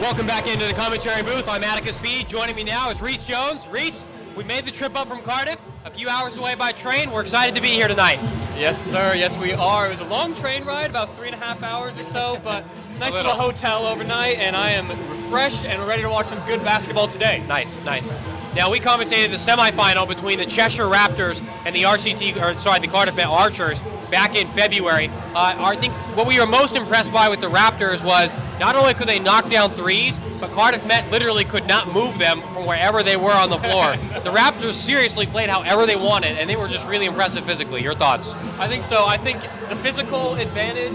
Welcome back into the commentary booth. I'm Atticus B. Joining me now is Reese Jones. Reese, we made the trip up from Cardiff, a few hours away by train. We're excited to be here tonight. Yes, sir. Yes, we are. It was a long train ride, about 3.5 hours or so, but nice little hotel overnight, and I am refreshed and ready to watch some good basketball today. Nice, nice. Now, we commentated the semifinal between the Cheshire Raptors and the the Cardiff Archers back in February. I think what we were most impressed by with the Raptors was not only could they knock down threes, but Cardiff Met literally could not move them from wherever they were on the floor. The Raptors seriously played however they wanted, and they were just really impressive physically. Your thoughts? I think so. I think the physical advantage,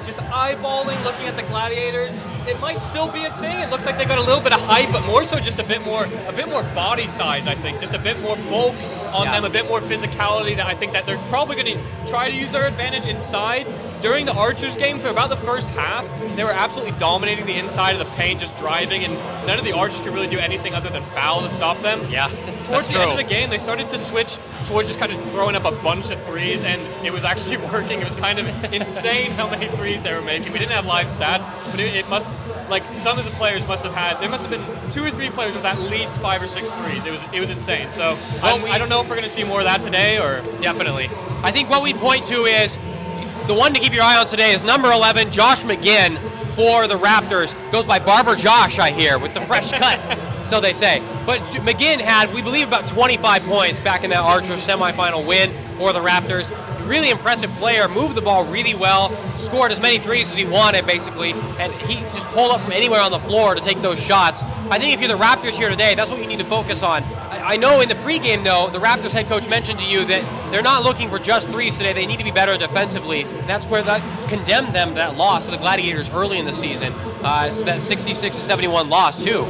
just eyeballing, looking at the Gladiators, it might still be a thing. It looks like they got a little bit of height, but more so just a bit more body size, I think. Just a bit more bulk on them, a bit more physicality that I think that they're probably going to try to use their advantage inside. During the Archers game, for about the first half, they were absolutely dominating the inside of the paint, just driving, and none of the Archers could really do anything other than foul to stop them. Yeah, Towards the end of the game, they started to switch toward just kind of throwing up a bunch of threes, and it was actually working. It was kind of insane how many threes they were making. We didn't have live stats, but it must, like, some of the players must have had, there must have been 2 or 3 players with at least 5 or 6 threes. It was insane. So I don't know if we're going to see more of that today, or definitely. I think what we point to is the one to keep your eye on today is number 11, Josh McGinn for the Raptors. Goes by Barber Josh, I hear, with the fresh cut, so they say. But McGinn had, we believe, about 25 points back in that Archers semifinal win for the Raptors. Really impressive player, moved the ball really well, scored as many threes as he wanted, basically, and he just pulled up from anywhere on the floor to take those shots. I think if you're the Raptors here today, that's what you need to focus on. I know in the pregame, though, the Raptors head coach mentioned to you that they're not looking for just threes today. They need to be better defensively. And that's where that condemned them to that loss to the Gladiators early in the season, so that 66-71 loss, too.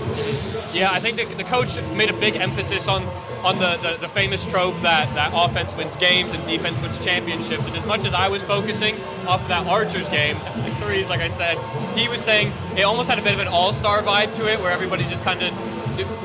Yeah, I think the coach made a big emphasis on the famous trope that offense wins games and defense wins championships. And as much as I was focusing off that Archers game, the threes, like I said, he was saying it almost had a bit of an all-star vibe to it, where everybody's just kind of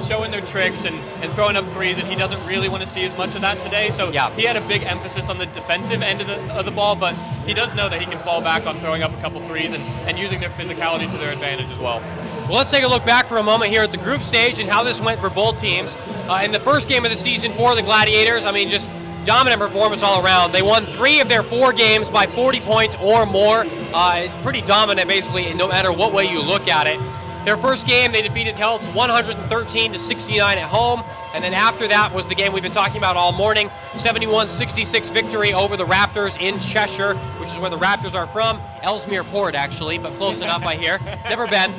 showing their tricks and throwing up threes, and he doesn't really want to see as much of that today. So he had a big emphasis on the defensive end of the ball, but he does know that he can fall back on throwing up a couple threes and using their physicality to their advantage as well. Well, let's take a look back for a moment here at the group stage and how this went for both teams. In the first game of the season for the Gladiators, I mean, just dominant performance all around. They won 3 of their 4 games by 40 points or more. Pretty dominant, basically, no matter what way you look at it. Their first game, they defeated Celts 113-69 at home, and then after that was the game we've been talking about all morning, 71-66 victory over the Raptors in Cheshire, which is where the Raptors are from. Ellesmere Port, actually, but close enough, I hear. Never been.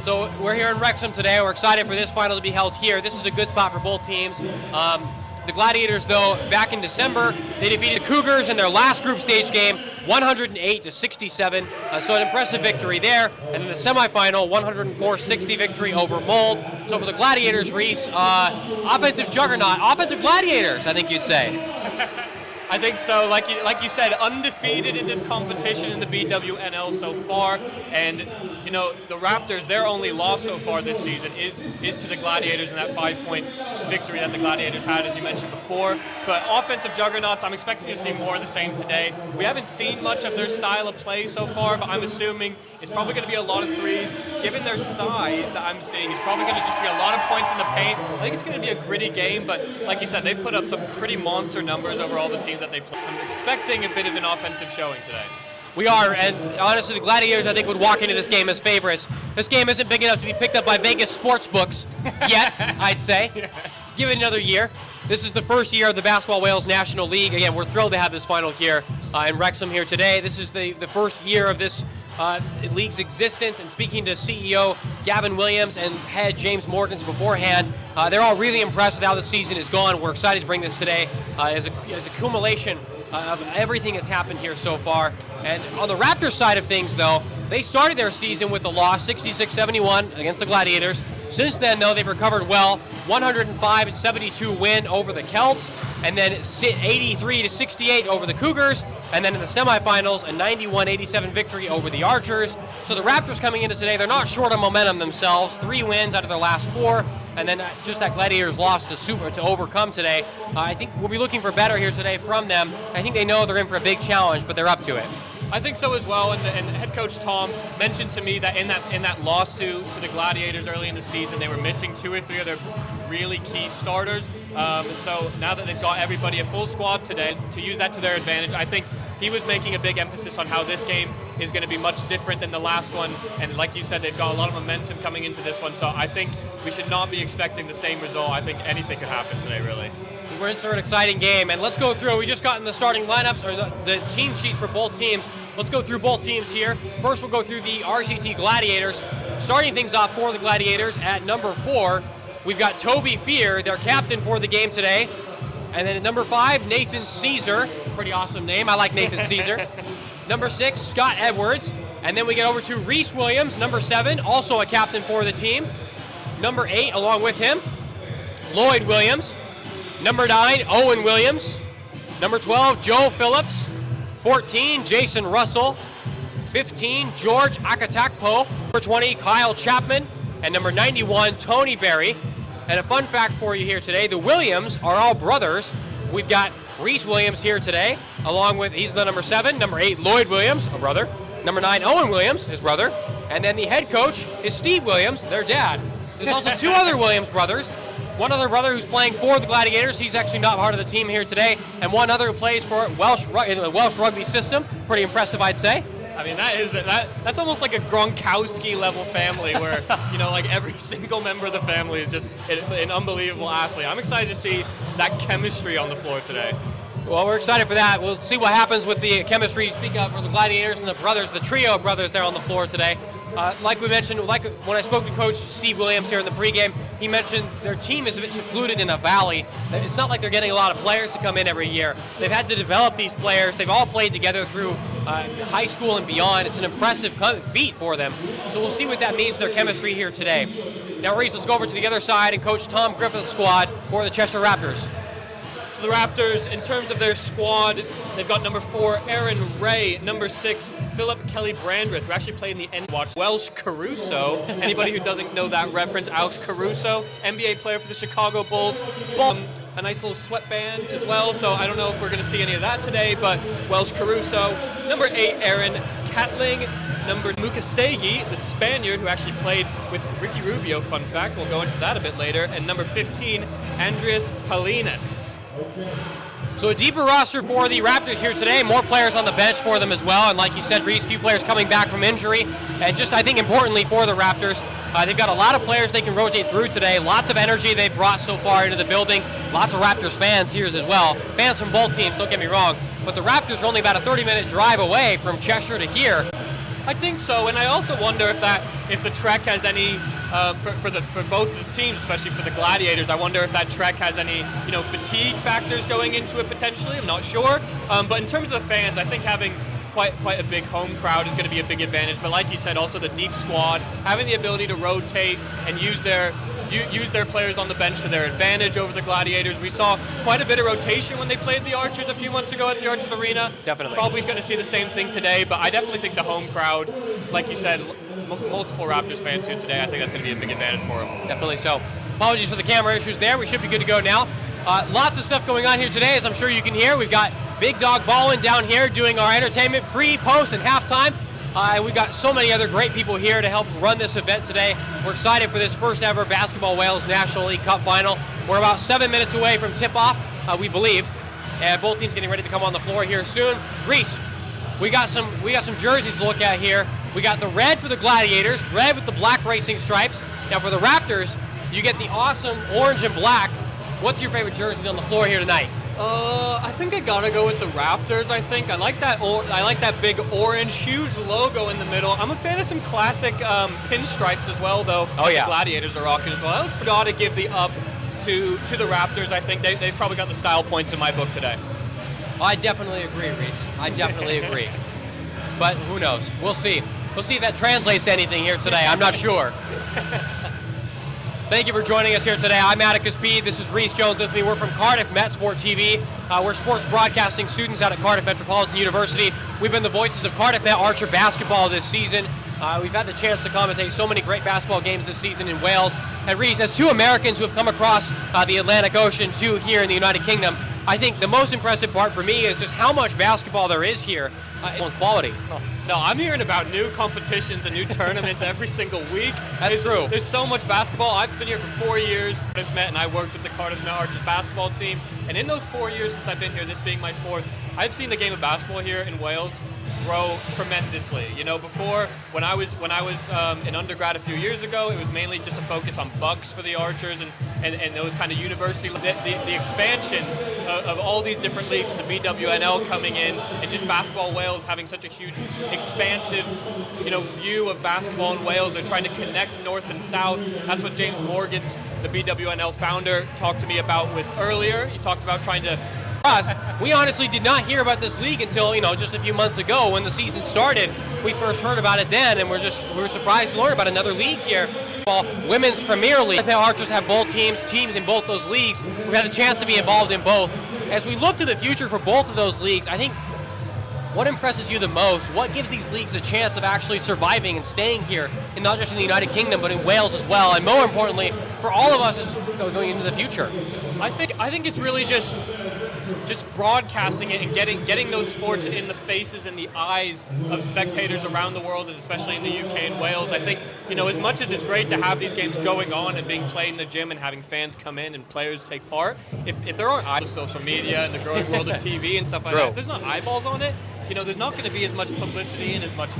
So we're here in Wrexham today. We're excited for this final to be held here. This is a good spot for both teams. The Gladiators, though, back in December, they defeated the Cougars in their last group stage game, 108-67. So an impressive victory there. And in the semifinal, 104-60 victory over Mold. So for the Gladiators, Reese, offensive juggernaut, offensive gladiators, I think you'd say. I think so. Like you said, undefeated in this competition in the BWNL so far, and you know the Raptors, their only loss so far this season is to the Gladiators in that 5-point victory that the Gladiators had, as you mentioned before. But offensive juggernauts, I'm expecting to see more of the same today. We haven't seen much of their style of play so far, but I'm assuming it's probably going to be a lot of threes. Given their size that I'm seeing, it's probably going to just be a lot of points in the paint. I think it's going to be a gritty game, but like you said, they've put up some pretty monster numbers over all the teams that they play. I'm expecting a bit of an offensive showing today. We are, and honestly, the Gladiators, I think, would walk into this game as favorites. This game isn't big enough to be picked up by Vegas sports books yet, I'd say. Yes. Give it another year. This is the first year of the Basketball Wales National League. Again, we're thrilled to have this final here in Wrexham here today. This is the first year of this league's existence, and speaking to CEO Gavin Williams and head James Morgans beforehand, they're all really impressed with how the season has gone. We're excited to bring this today as a accumulation of everything that's happened here so far. And on the Raptors side of things, though, they started their season with a loss, 66-71 against the Gladiators. Since then, though, they've recovered well. 105-72 win over the Celts. and then 83-68 over the Cougars, and then in the semifinals, a 91-87 victory over the Archers. So the Raptors coming into today, they're not short on momentum themselves. 3 wins out of their last 4, and then just that Gladiators loss to overcome today. I think we'll be looking for better here today from them. I think they know they're in for a big challenge, but they're up to it. I think so as well, and head coach Tom mentioned to me that in that loss to the Gladiators early in the season, they were missing 2 or 3 of their really key starters. And so now that they've got everybody a full squad today, to use that to their advantage, I think he was making a big emphasis on how this game is going to be much different than the last one. And like you said, they've got a lot of momentum coming into this one. So I think we should not be expecting the same result. I think anything could happen today, really. We're in for an exciting game, and let's go through. We just got in the starting lineups, or the team sheets for both teams. Let's go through both teams here. First, we'll go through the RCT Gladiators. Starting things off for the Gladiators at number 4, we've got Toby Fear, their captain for the game today. And then at number 5, Nathan Caesar. Pretty awesome name. I like Nathan Caesar. Number 6, Scott Edwards. And then we get over to Reese Williams, number 7, also a captain for the team. Number 8, along with him, Lloyd Williams. Number 9, Owen Williams. Number 12, Joe Phillips. 14, Jason Russell. 15, George Akatakpo. Number 20, Kyle Chapman. And number 91, Tony Berry. And a fun fact for you here today, the Williams are all brothers. We've got Reese Williams here today, along with, he's the number 7, number 8, Lloyd Williams, a brother. Number 9, Owen Williams, his brother. And then the head coach is Steve Williams, their dad. There's also 2 other Williams brothers. One other brother who's playing for the Gladiators. He's actually not part of the team here today. And one other who plays for in the Welsh rugby system. Pretty impressive, I'd say. I mean, that's almost like a Gronkowski level family where, like every single member of the family is just an unbelievable athlete. I'm excited to see that chemistry on the floor today. Well, we're excited for that. We'll see what happens with the chemistry you speak of for the Gladiators and the brothers, the trio of brothers there on the floor today. Like we mentioned, like when I spoke to Coach Steve Williams here in the pregame, he mentioned their team is a bit secluded in a valley. It's not like they're getting a lot of players to come in every year. They've had to develop these players. They've all played together through high school and beyond. It's an impressive feat for them. So we'll see what that means for their chemistry here today. Now, Reese, let's go over to the other side and Coach Tom Griffith's squad for the Cheshire Raptors. So the Raptors, in terms of their squad, they've got number 4, Aaron Ray, number 6, Philip Kelly Brandreth, who actually played in the end watch Welsh Caruso. Anybody who doesn't know that reference, Alex Caruso, NBA player for the Chicago Bulls. A nice little sweatband as well, so I don't know if we're going to see any of that today, but Welsh Caruso. Number 8, Aaron Catling. Number Mukastegi, the Spaniard who actually played with Ricky Rubio, fun fact, we'll go into that a bit later. And number 15, Andreas Palinas. So a deeper roster for the Raptors here today, more players on the bench for them as well, and like you said, Reese, few players coming back from injury, and just I think importantly for the Raptors, they've got a lot of players they can rotate through today, lots of energy they've brought so far into the building, lots of Raptors fans here as well, fans from both teams, don't get me wrong, but the Raptors are only about a 30-minute drive away from Cheshire to here. I think so, and I also wonder if the trek has any for both of the teams, especially for the Gladiators. I wonder if that trek has any fatigue factors going into it potentially. I'm not sure, but in terms of the fans, I think having quite a big home crowd is going to be a big advantage. But like you said, also the deep squad, having the ability to rotate and use their players on the bench to their advantage over the Gladiators. We saw quite a bit of rotation when they played the Archers a few months ago at the Archers Arena. Definitely. Probably going to see the same thing today, but I definitely think the home crowd, like you said, multiple Raptors fans here today, I think that's going to be a big advantage for them. Definitely so. Apologies for the camera issues there. We should be good to go now. Lots of stuff going on here today, as I'm sure you can hear. We've got Big Dog Ballin down here doing our entertainment pre, post, and halftime. And we've got so many other great people here to help run this event today. We're excited for this first ever Basketball Wales National League Cup final. We're about 7 minutes away from tip-off, we believe. And both teams getting ready to come on the floor here soon. Reese, we got some jerseys to look at here. We got the red for the Gladiators, red with the black racing stripes. Now for the Raptors, you get the awesome orange and black. What's your favorite jerseys on the floor here tonight? I think I gotta go with the Raptors. I think I like that. I like that big orange, huge logo in the middle. I'm a fan of some classic pinstripes as well, though. Oh yeah. The Gladiators are rocking as well. I gotta give the up to the Raptors. I think they've probably got the style points in my book today. I definitely agree, Reese. I definitely agree. But who knows? We'll see. We'll see if that translates to anything here today. I'm not sure. Thank you for joining us here today. I'm Atticus Bede. This is Reese Jones with me. We're from Cardiff Met Sport TV. We're sports broadcasting students out at Cardiff Metropolitan University. We've been the voices of Cardiff Met Archer basketball this season. We've had the chance to commentate so many great basketball games this season in Wales. And Reese, as two Americans who have come across the Atlantic Ocean to here in the United Kingdom, I think the most impressive part for me is just how much basketball there is here in quality. No, I'm hearing about new competitions and new tournaments every single week. That's true. There's so much basketball. I've been here for 4 years. Cardiff Met, and I worked with the Cardiff Met Archers basketball team. And in those 4 years since I've been here, this being my fourth, I've seen the game of basketball here in Wales grow tremendously. You know, before, when I was in undergrad a few years ago, it was mainly just a focus on bucks for the Archers and those kind of university. The expansion of all these different leagues, the BWNL coming in, and just basketball Wales having such a huge, expansive, view of basketball in Wales. They're trying to connect north and south. That's what James Morgans, the BWNL founder, talked to me about earlier. He talked about trying to. We honestly did not hear about this league until just a few months ago when the season started. We first heard about it then, and we were surprised to learn about another league here. Women's Premier League. The Archers have both teams in both those leagues. We've had a chance to be involved in both. As we look to the future for both of those leagues, I think what impresses you the most? What gives these leagues a chance of actually surviving and staying here, and not just in the United Kingdom, but in Wales as well, and more importantly, for all of us going into the future? I think it's really just broadcasting it and getting those sports in the faces and the eyes of spectators around the world, and especially in the UK and Wales. I think, as much as it's great to have these games going on and being played in the gym and having fans come in and players take part, if there aren't eyes of social media and the growing world of TV and stuff like that, if there's not eyeballs on it, there's not going to be as much publicity and as much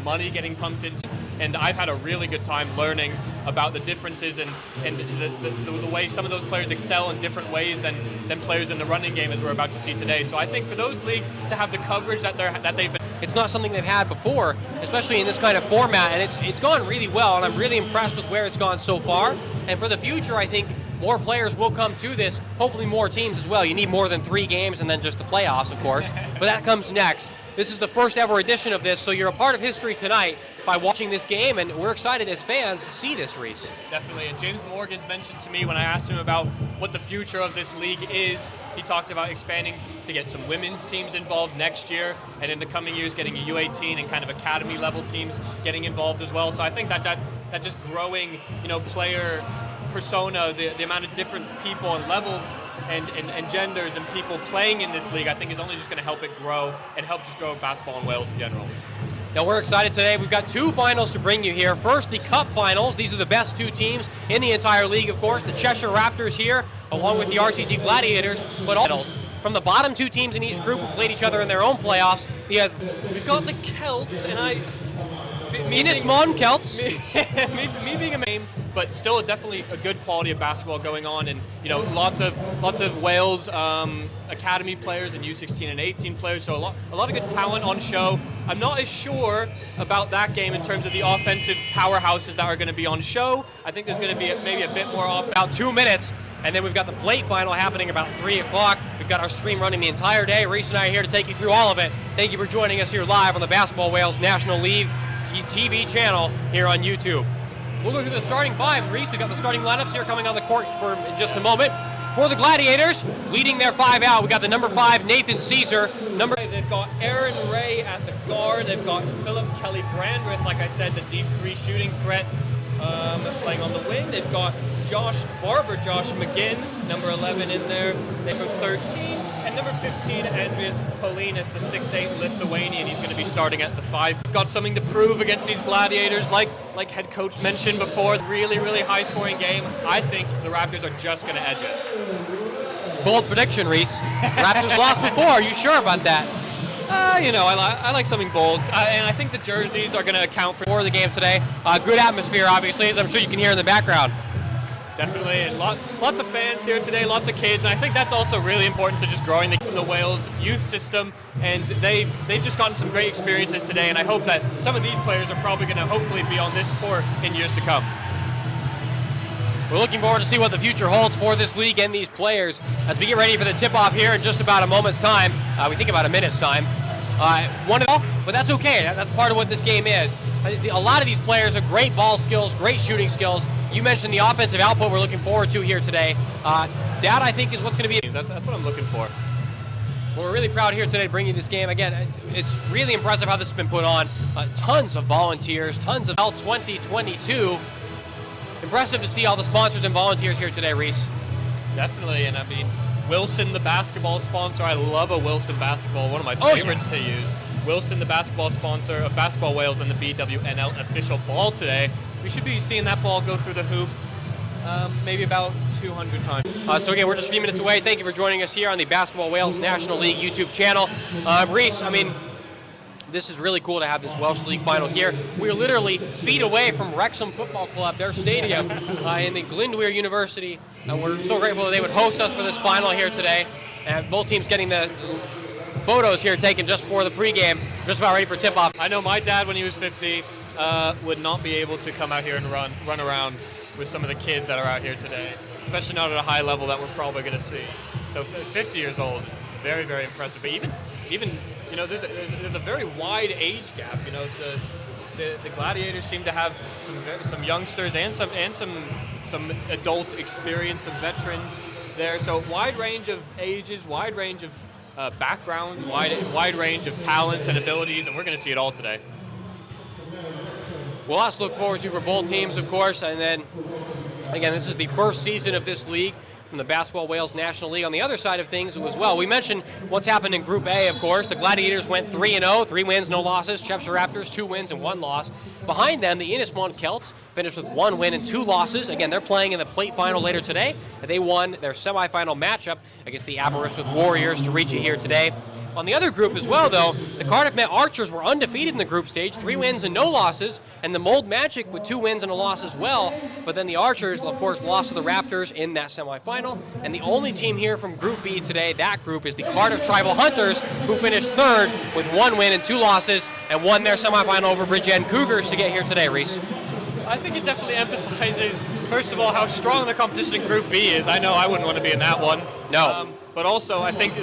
money getting pumped into. And I've had a really good time learning about the differences and the way some of those players excel in different ways than players in the running game, as we're about to see today. So I think for those leagues to have the coverage that they've been. It's not something they've had before, especially in this kind of format, and it's gone really well, and I'm really impressed with where it's gone so far. And for the future, I think more players will come to this, hopefully more teams as well. You need more than 3 games and then just the playoffs, of course, but that comes next. This is the first ever edition of this, so you're a part of history tonight by watching this game, and we're excited as fans to see this, Reese. Definitely, and James Morgans mentioned to me when I asked him about what the future of this league is, he talked about expanding to get some women's teams involved next year, and in the coming years getting a U18 and kind of academy level teams getting involved as well. So I think that just growing, player persona, the amount of different people and levels and genders and people playing in this league, I think is only just going to help it grow and help just grow basketball in Wales in general. Now we're excited today. We've got 2 finals to bring you here. First, the Cup finals. These are the best 2 teams in the entire league, of course. The Cheshire Raptors here, along with the RCT Gladiators, but all from the bottom 2 teams in each group who played each other in their own playoffs. We've got the Celts, and Mon Celts. me being a main, but still definitely a good quality of basketball going on, and lots of Wales academy players and U16 and 18 players, so a lot of good talent on show. I'm not as sure about that game in terms of the offensive powerhouses that are going to be on show. I think there's going to be maybe a bit more off. About 2 minutes, and then we've got the plate final happening about 3 o'clock. We've got our stream running the entire day. Reese and I are here to take you through all of it. Thank you for joining us here live on the Basketball Wales National League TV channel here on YouTube. So we'll go through the starting 5. Reese, we've got the starting lineups here coming on the court in just a moment. For the Gladiators, leading their 5 out, we've got the number 5, Nathan Caesar. They've got Aaron Ray at the guard. They've got Philip Kelly Brandreth, like I said, the deep 3 shooting threat, playing on the wing. They've got Josh McGinn, number 11 in there. Number 13. And number 15, Andrius Polinas, the 6'8" Lithuanian. He's going to be starting at the 5. Got something to prove against these Gladiators, like head coach mentioned before. Really, really high-scoring game. I think the Raptors are just going to edge it. Bold prediction, Reese. Raptors lost before. Are you sure about that? I like something bold, and I think the jerseys are going to account for the game today. Good atmosphere, obviously, as I'm sure you can hear in the background. Definitely, and lots of fans here today, lots of kids, and I think that's also really important to just growing the Wales youth system, and they've just gotten some great experiences today, and I hope that some of these players are probably going to hopefully be on this court in years to come. We're looking forward to see what the future holds for this league and these players as we get ready for the tip-off here in just about a moment's time. We think about a minute's time. But that's okay. That's part of what this game is. A lot of these players have great ball skills, great shooting skills, you mentioned the offensive output we're looking forward to here today. That, I think, is what's going to be... That's what I'm looking for. Well, we're really proud here today to bring you this game. Again, it's really impressive how this has been put on. Tons of volunteers, tons of L 2022. Impressive to see all the sponsors and volunteers here today, Reese. Definitely, and I mean, Wilson, the basketball sponsor. I love a Wilson basketball, one of my favorites to use. Wilson, the basketball sponsor of Basketball Wales and the BWNL official ball today. We should be seeing that ball go through the hoop maybe about 200 times. So again, we're just a few minutes away. Thank you for joining us here on the Basketball Wales National League YouTube channel. Reese, I mean, this is really cool to have this Welsh League final here. We're literally feet away from Wrexham Football Club, their stadium in the Glyndwr University. We're so grateful that they would host us for this final here today. And both teams getting the photos here taken just for the pregame, just about ready for tip-off. I know my dad, when he was 50, would not be able to come out here and run around with some of the kids that are out here today, especially not at a high level that we're probably going to see. So 50 years old is very, very impressive. But even you know, there's a very wide age gap. You know, the Gladiators seem to have some youngsters and some adult experience, some veterans there. So wide range of ages, wide range of backgrounds, wide range of talents and abilities, and we're going to see it all today. Well, lots to look forward to for both teams, of course, and then, again, this is the first season of this league from the Basketball Wales National League. On the other side of things as well, we mentioned what's happened in Group A, of course. The Gladiators went 3-0, 3 wins, no losses. Chepstow Raptors, 2 wins and 1 loss. Behind them, the Innismont Celts finished with 1 win and 2 losses. Again, they're playing in the plate final later today. They won their semifinal matchup against the Aberystwyth Warriors to reach it here today. On the other group as well, though, the Cardiff Met Archers were undefeated in the group stage, 3 wins and no losses, and the Mold Magic with 2 wins and a loss as well. But then the Archers, of course, lost to the Raptors in that semifinal. And the only team here from Group B today, that group, is the Cardiff Tribal Hunters, who finished 3rd with 1 win and 2 losses and won their semifinal over Bridgend Cougars to get here today, Reese. I think it definitely emphasizes, first of all, how strong the competition in Group B is. I know I wouldn't want to be in that one. No. But also, I think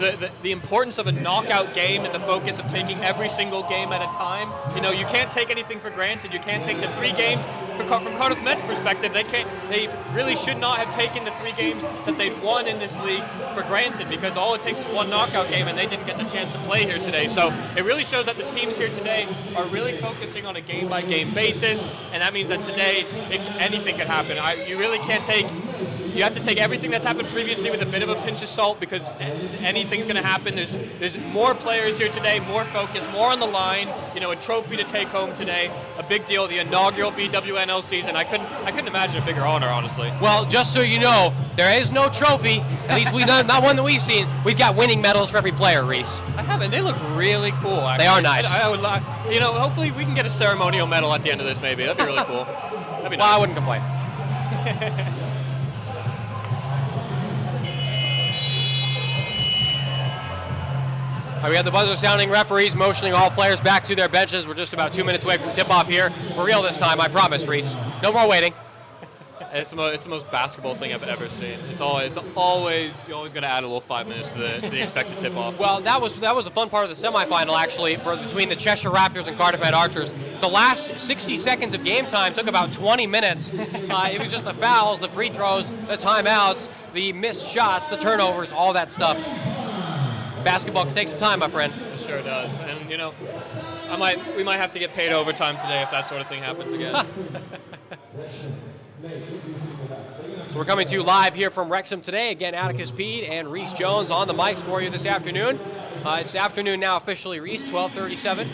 the importance of a knockout game and the focus of taking every single game at a time. You know, you can't take anything for granted. You can't take the 3 games. From Cardiff Met's perspective, they really should not have taken the 3 games that they'd won in this league for granted, because all it takes is 1 knockout game, and they didn't get the chance to play here today. So it really shows that the teams here today are really focusing on a game-by-game basis, and that means that today anything could happen. You really can't take... You have to take everything that's happened previously with a bit of a pinch of salt, because anything's going to happen. There's more players here today, more focus, more on the line. You know, a trophy to take home today, a big deal. The inaugural BWNL season. I couldn't imagine a bigger honor, honestly. Well, just so you know, there is no trophy. At least not one that we've seen. We've got winning medals for every player, Reese. I haven't. They look really cool. Actually. They are nice. I would, you know, hopefully we can get a ceremonial medal at the end of this. Maybe that'd be really cool. That'd be nice. Well, I wouldn't complain. We have the buzzer sounding, referees motioning all players back to their benches. We're just about 2 minutes away from tip-off here. For real this time, I promise, Reese. No more waiting. It's the most basketball thing I've ever seen. You're always going to add a little 5 minutes to the expected tip-off. Well, that was a fun part of the semifinal, actually, between the Cheshire Raptors and Cardiff Met Archers. The last 60 seconds of game time took about 20 minutes. It was just the fouls, the free throws, the timeouts, the missed shots, the turnovers, all that stuff. Basketball can take some time, my friend. It sure does. And, you know, we might have to get paid overtime today if that sort of thing happens again. So we're coming to you live here from Wrexham today. Again, Atticus Peed and Reese Jones on the mics for you this afternoon. It's afternoon now officially, Reese, 12:37.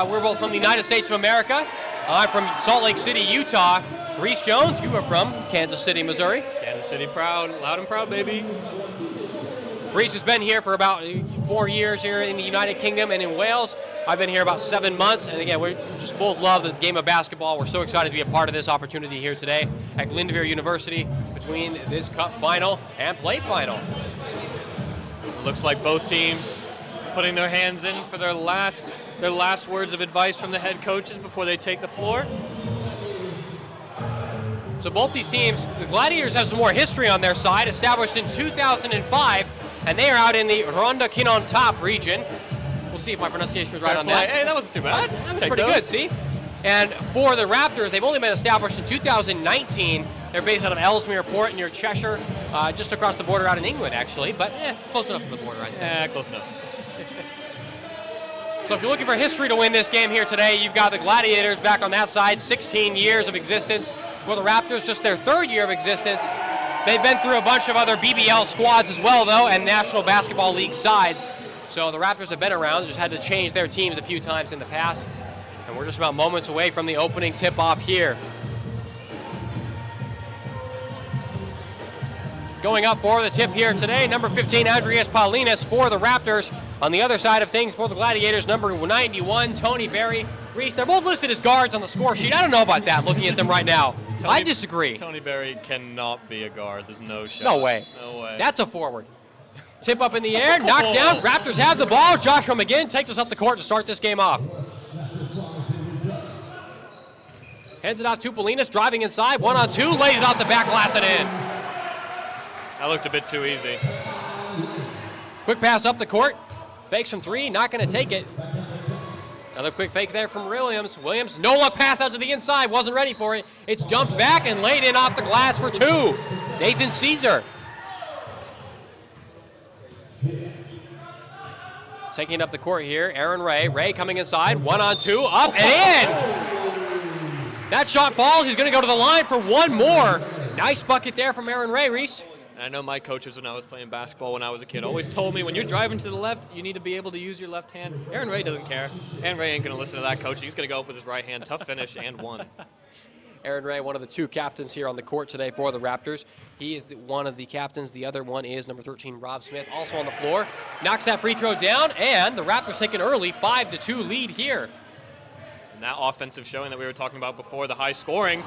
We're both from the United States of America. I'm from Salt Lake City, Utah. Reese Jones, you are from Kansas City, Missouri. Kansas City proud, loud and proud, baby. Reese has been here for about 4 years here in the United Kingdom and in Wales. I've been here about 7 months, and again, we just both love the game of basketball. We're so excited to be a part of this opportunity here today at Glyndwr University between this Cup final and plate final. Looks like both teams putting their hands in for their last words of advice from the head coaches before they take the floor. So both these teams, the Gladiators have some more history on their side, established in 2005, and they are out in the Rhondda Cynon Taf region. We'll see if my pronunciation is right on that. Hey, that wasn't too bad. That was pretty good, see? And for the Raptors, they've only been established in 2019. They're based out of Ellesmere Port near Cheshire, just across the border out in England, actually. But close enough for the border, I'd say. Close enough. So if you're looking for history to win this game here today, you've got the Gladiators back on that side, 16 years of existence. For the Raptors, just their 3rd year of existence. They've been through a bunch of other BBL squads as well, though, and National Basketball League sides. So the Raptors have been around, just had to change their teams a few times in the past. And we're just about moments away from the opening tip-off here. Going up for the tip here today, number 15, Andreas Paulinus for the Raptors. On the other side of things for the Gladiators, number 91, Tony Berry. Reese, they're both listed as guards on the score sheet. I don't know about that, looking at them right now. I disagree. Tony Berry cannot be a guard. There's no shot. No way. No way. That's a forward. Tip up in the air, knocked down. Raptors have the ball. Joshua McGinn takes us up the court to start this game off. Hands it off to Paulinus, driving inside. 1-on-2, lays it off the back glass and in. That looked a bit too easy. Quick pass up the court. Fakes from 3, not going to take it. Another quick fake there from Williams. Williams, no-look pass out to the inside, wasn't ready for it. It's dumped back and laid in off the glass for 2. Nathan Caesar. Taking up the court here, Aaron Ray. Ray coming inside, 1-on-2, up and in! That shot falls, he's going to go to the line for 1 more. Nice bucket there from Aaron Ray, Reese. I know my coaches when I was playing basketball when I was a kid always told me when you're driving to the left, you need to be able to use your left hand. Aaron Ray doesn't care. Aaron Ray ain't going to listen to that coach. He's going to go up with his right hand. Tough finish and 1. Aaron Ray, one of the 2 captains here on the court today for the Raptors. He is one of the captains. The other one is number 13, Rob Smith, also on the floor. Knocks that free throw down, and the Raptors take an early 5-2 lead here. And that offensive showing that we were talking about before, the high scoring.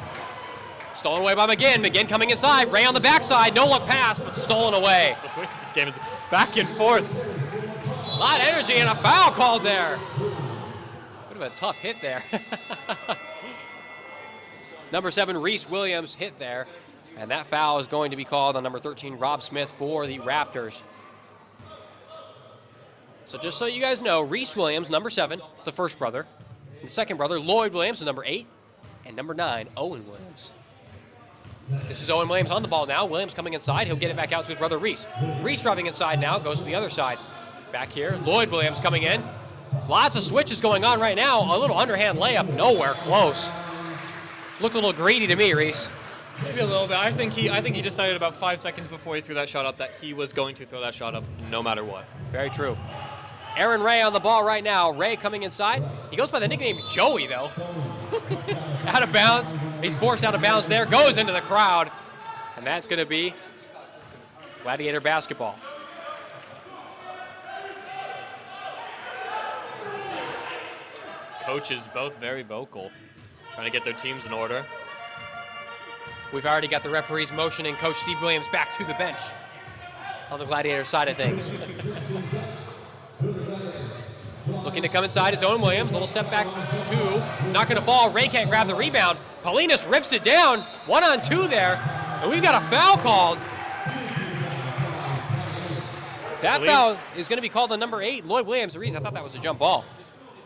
Stolen away by McGinn. McGinn coming inside. Ray on the backside. No-look pass, but stolen away. This game is back and forth. A lot of energy and a foul called there. Bit of a tough hit there. Number 7, Reese Williams hit there. And that foul is going to be called on number 13, Rob Smith for the Raptors. So just so you guys know, Reese Williams, number 7, the first brother. The second brother, Lloyd Williams, is number 8. And number 9, Owen Williams. This is Owen Williams on the ball now. Williams coming inside. He'll get it back out to his brother Reese. Reese driving inside now, goes to the other side. Back here, Lloyd Williams coming in. Lots of switches going on right now. A little underhand layup, nowhere close. Looked a little greedy to me, Reese. Maybe a little bit. I think he decided about 5 seconds before he threw that shot up that he was going to throw that shot up no matter what. Very true. Aaron Ray on the ball right now. Ray coming inside. He goes by the nickname Joey, though. Out of bounds. He's forced out of bounds there. Goes into the crowd. And that's going to be Gladiator basketball. Coaches both very vocal, trying to get their teams in order. We've already got the referees motioning Coach Steve Williams back to the bench on the Gladiator side of things. Looking to come inside is Owen Williams. Little step back 2. Not going to fall. Ray can't grab the rebound. Paulinus rips it down. 1-on-2 there. And we've got a foul called. That foul is going to be called on number 8, Lloyd Williams. The reason I thought that was a jump ball.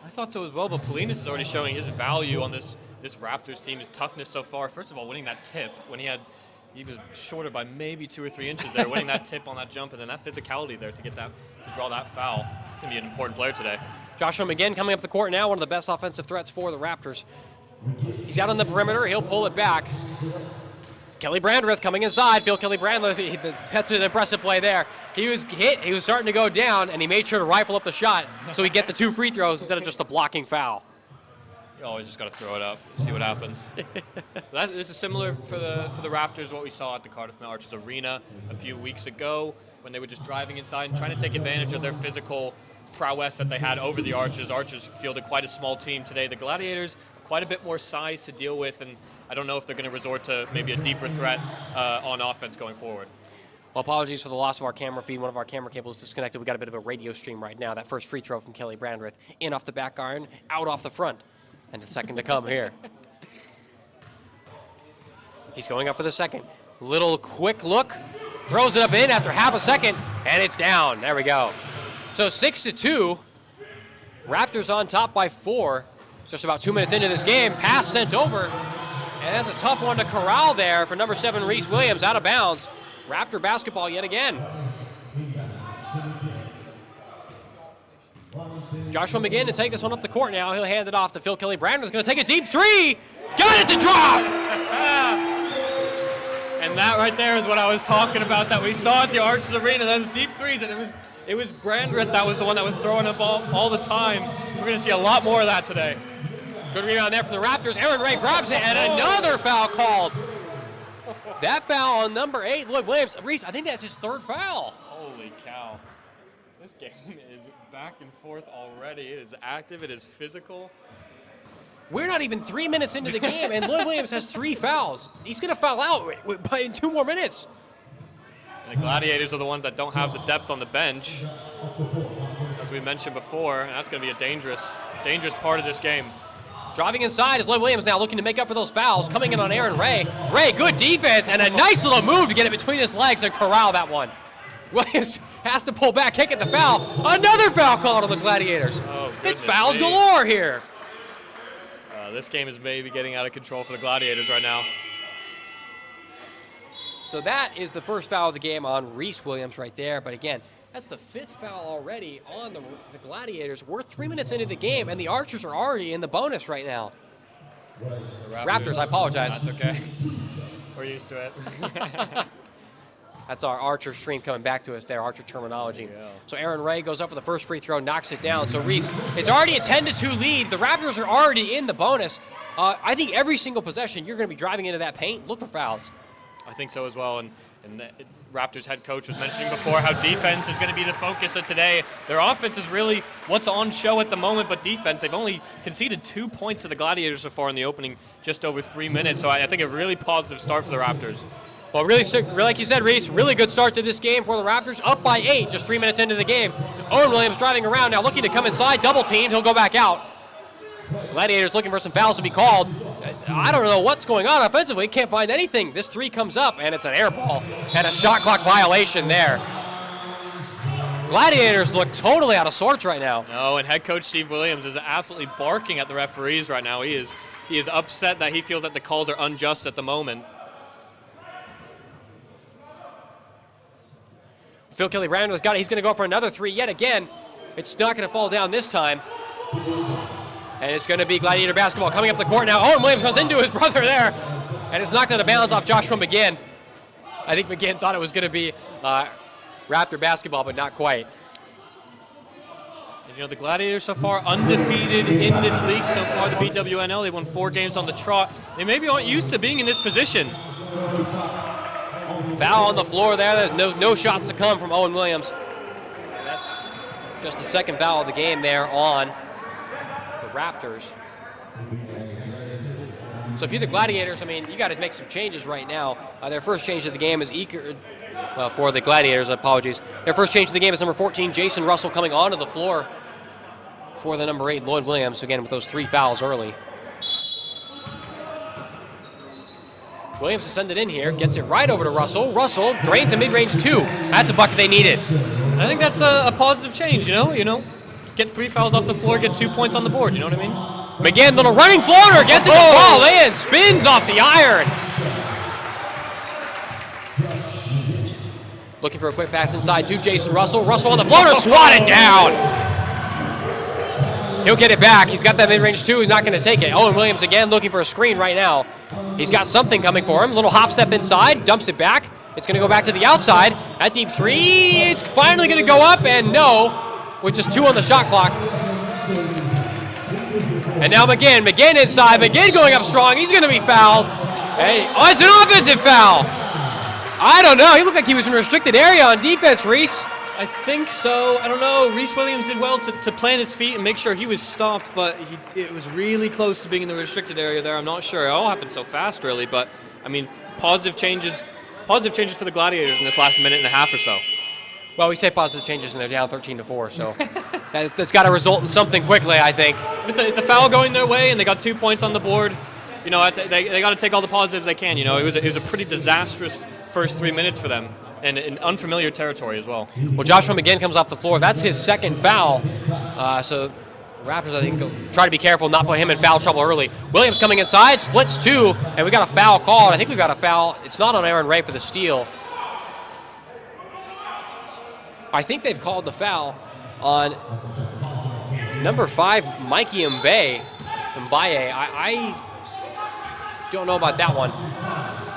I thought so as well, but Paulinus is already showing his value on this Raptors team, his toughness so far. First of all, winning that tip when he was shorter by maybe 2 or 3 inches there, winning that tip on that jump, and then that physicality there to draw that foul. Going to be an important player today. Joshua McGinn coming up the court now, one of the best offensive threats for the Raptors. He's out on the perimeter. He'll pull it back. Kelly Brandreth coming inside. Kelly Brandreth, that's an impressive play there. He was hit. He was starting to go down, and he made sure to rifle up the shot so he'd get the 2 free throws instead of just a blocking foul. You always just got to throw it up, see what happens. This is similar for the Raptors, what we saw at the Cardiff Arches Arena a few weeks ago when they were just driving inside and trying to take advantage of their physical prowess that they had over the Arches. Arches fielded quite a small team today. The Gladiators, quite a bit more size to deal with, and I don't know if they're going to resort to maybe a deeper threat on offense going forward. Well, apologies for the loss of our camera feed. One of our camera cables disconnected. We got a bit of a radio stream right now. That first free throw from Kelly Brandreth, in off the back iron, out off the front. And a second to come here. He's going up for the second. Little quick look. Throws it up in after half a second. And it's down. There we go. So 6-2. Raptors on top by 4. Just about 2 minutes into this game, pass sent over, and that's a tough one to corral there for number 7, Reese Williams, out of bounds. Raptor basketball yet again. Joshua McGinn to take this one up the court now. He'll hand it off to Phil Kelly. Brandon's going to take a deep three. Got it to drop! And that right there is what I was talking about, that we saw at the Arches Arena, those deep threes, and it was Brandreth that was the one that was throwing up all the time. We're going to see a lot more of that today. Good rebound there from the Raptors. Aaron Ray grabs it, and another foul called. That foul on number 8, Lloyd Williams. Reese, I think that's his 3rd foul. Holy cow. This game is back and forth already. It is active, it is physical. We're not even 3 minutes into the game, and Lloyd Williams has 3 fouls. He's going to foul out in 2 more minutes. And the Gladiators are the ones that don't have the depth on the bench, as we mentioned before, and that's going to be a dangerous part of this game. Driving inside is Lloyd Williams now looking to make up for those fouls. Coming in on Aaron Ray. Ray, good defense, and a nice little move to get it between his legs and corral that one. Williams has to pull back, kick at the foul. Another foul called on the Gladiators. Oh, it's fouls galore here. This game is maybe getting out of control for the Gladiators right now. So that is the first foul of the game on Reese Williams right there. But again, that's the 5th foul already on the Gladiators. We're 3 minutes into the game, and the Archers are already in the bonus right now. Raptors, I apologize. That's okay. We're used to it. That's our Archer stream coming back to us there, Archer terminology. Yeah. So Aaron Ray goes up for the first free throw, knocks it down. So Reese, it's already a 10-2 lead. The Raptors are already in the bonus. I think every single possession you're going to be driving into that paint, look for fouls. I think so as well. And the Raptors head coach was mentioning before how defense is going to be the focus of today. Their offense is really what's on show at the moment, but defense, they've only conceded 2 points to the Gladiators so far in the opening just over 3 minutes. So I think a really positive start for the Raptors. Well, really, like you said, Reese, really good start to this game for the Raptors. Up by 8, just 3 minutes into the game. Owen Williams driving around now, looking to come inside, double teamed. He'll go back out. Gladiators looking for some fouls to be called. I don't know what's going on offensively. Can't find anything. This 3 comes up, and it's an air ball and a shot clock violation there. Gladiators look totally out of sorts right now. No, and head coach Steve Williams is absolutely barking at the referees right now. He is upset that he feels that the calls are unjust at the moment. Phil Kelly Brandon has got it. He's going to go for another 3 yet again. It's not going to fall down this time. And it's going to be Gladiator basketball coming up the court now. Owen Williams goes into his brother there. And it's knocked out of bounds off Joshua McGinn. I think McGinn thought it was going to be Raptor basketball, but not quite. And, you know, the Gladiators so far undefeated in this league so far, the BWNL. They won 4 games on the trot. They maybe aren't used to being in this position. Foul on the floor there. There's no shots to come from Owen Williams. And that's just the 2nd foul of the game there on the Raptors. So if you're the Gladiators, I mean, you got to make some changes right now. Their first change of the game is for the Gladiators, apologies. Their first change of the game is number 14, Jason Russell, coming onto the floor for the number 8, Lloyd Williams, again with those 3 fouls early. Williams to send it in here, gets it right over to Russell. Russell drains a mid-range 2. That's a bucket they needed. I think that's a positive change, you know? Get 3 fouls off the floor, get 2 points on the board, you know what I mean? McGinn, little running floater, gets it to fall in, spins off the iron. Looking for a quick pass inside to Jason Russell. Russell on the floater, swatted down. He'll get it back. He's got that mid-range 2. He's not going to take it. Owen Williams again looking for a screen right now. He's got something coming for him. Little hop step inside, dumps it back. It's going to go back to the outside. That deep 3, it's finally going to go up, and no, with just 2 on the shot clock. And now McGinn inside. McGinn going up strong. He's going to be fouled. Hey, oh, it's an offensive foul. I don't know. He looked like he was in a restricted area on defense, Reese. I think so. I don't know. Reese Williams did well to plant his feet and make sure he was stopped, but it was really close to being in the restricted area there. I'm not sure. It all happened so fast, really. But, I mean, positive changes for the Gladiators in this last minute and a half or so. Well, we say positive changes, and they're down 13-4, so that's got to result in something quickly, I think. It's a foul going their way, and they got 2 points on the board. You know, they got to take all the positives they can. You know, it was a pretty disastrous first 3 minutes for them. And in unfamiliar territory as well. Well, Joshua McGinn comes off the floor. That's his 2nd foul. So Raptors, I think, try to be careful, not put him in foul trouble early. Williams coming inside, splits 2, and we got a foul called. I think we got a foul. It's not on Aaron Ray for the steal. I think they've called the foul on number 5, Mikey Mbaye. I don't know about that one.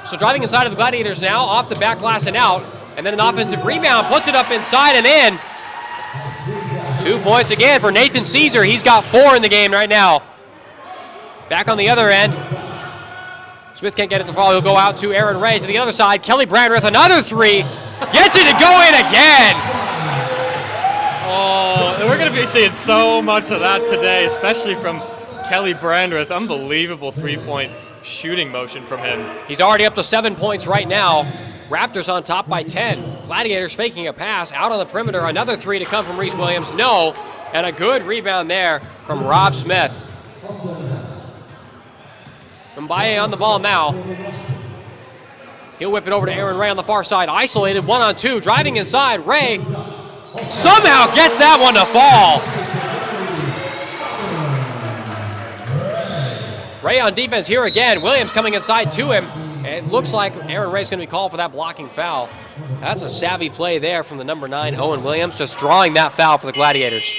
So driving inside of the Gladiators now, off the back glass and out, and then an offensive rebound, puts it up inside and in. 2 points again for Nathan Caesar. He's got 4 in the game right now. Back on the other end. Smith can't get it to fall. He'll go out to Aaron Ray to the other side. Kelly Brandreth, another 3. Gets it to go in again. Oh, we're going to be seeing so much of that today, especially from Kelly Brandreth. Unbelievable 3-point shooting motion from him. He's already up to 7 points right now. Raptors on top by 10. Gladiators faking a pass out on the perimeter. Another 3 to come from Reese Williams. No. And a good rebound there from Rob Smith. Mbaye on the ball now. He'll whip it over to Aaron Ray on the far side. Isolated 1-on-2. Driving inside. Ray somehow gets that one to fall. Ray on defense here again. Williams coming inside to him. It looks like Aaron Ray's going to be called for that blocking foul. That's a savvy play there from the number 9, Owen Williams, just drawing that foul for the Gladiators.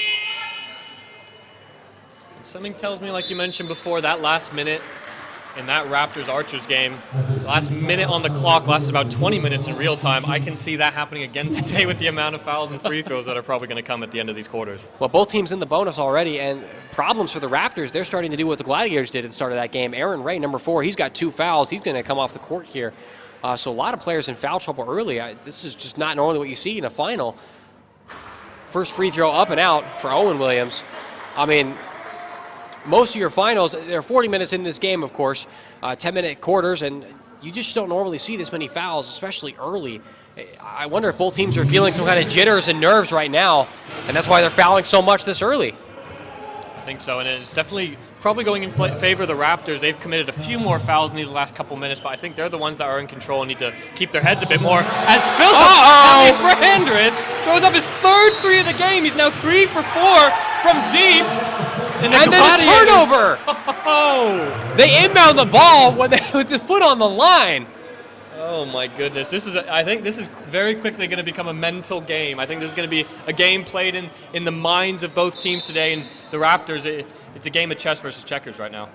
Something tells me, like you mentioned before, that last minute in that Raptors-Archers game, last minute on the clock lasted about 20 minutes in real time. I can see that happening again today with the amount of fouls and free throws that are probably going to come at the end of these quarters. Well, both teams in the bonus already, and problems for the Raptors. They're starting to do what the Gladiators did at the start of that game. Aaron Ray, number 4, he's got 2 fouls. He's going to come off the court here. So a lot of players in foul trouble early. This is just not normally what you see in a final. First free throw up and out for Owen Williams. I mean, most of your finals, there are 40 minutes in this game, of course, 10-minute quarters, and you just don't normally see this many fouls, especially early. I wonder if both teams are feeling some kind of jitters and nerves right now, and that's why they're fouling so much this early. I think so, and it's definitely probably going in favor of the Raptors. They've committed a few more fouls in these last couple minutes, but I think they're the ones that are in control and need to keep their heads a bit more. As Philip Brandreth throws up his 3rd 3 of the game. He's now 3 for 4 from deep. And then a turnover. They inbound the ball with the foot on the line. Oh my goodness! I think this is very quickly going to become a mental game. I think this is going to be a game played in the minds of both teams today. And the Raptors, it's a game of chess versus checkers right now.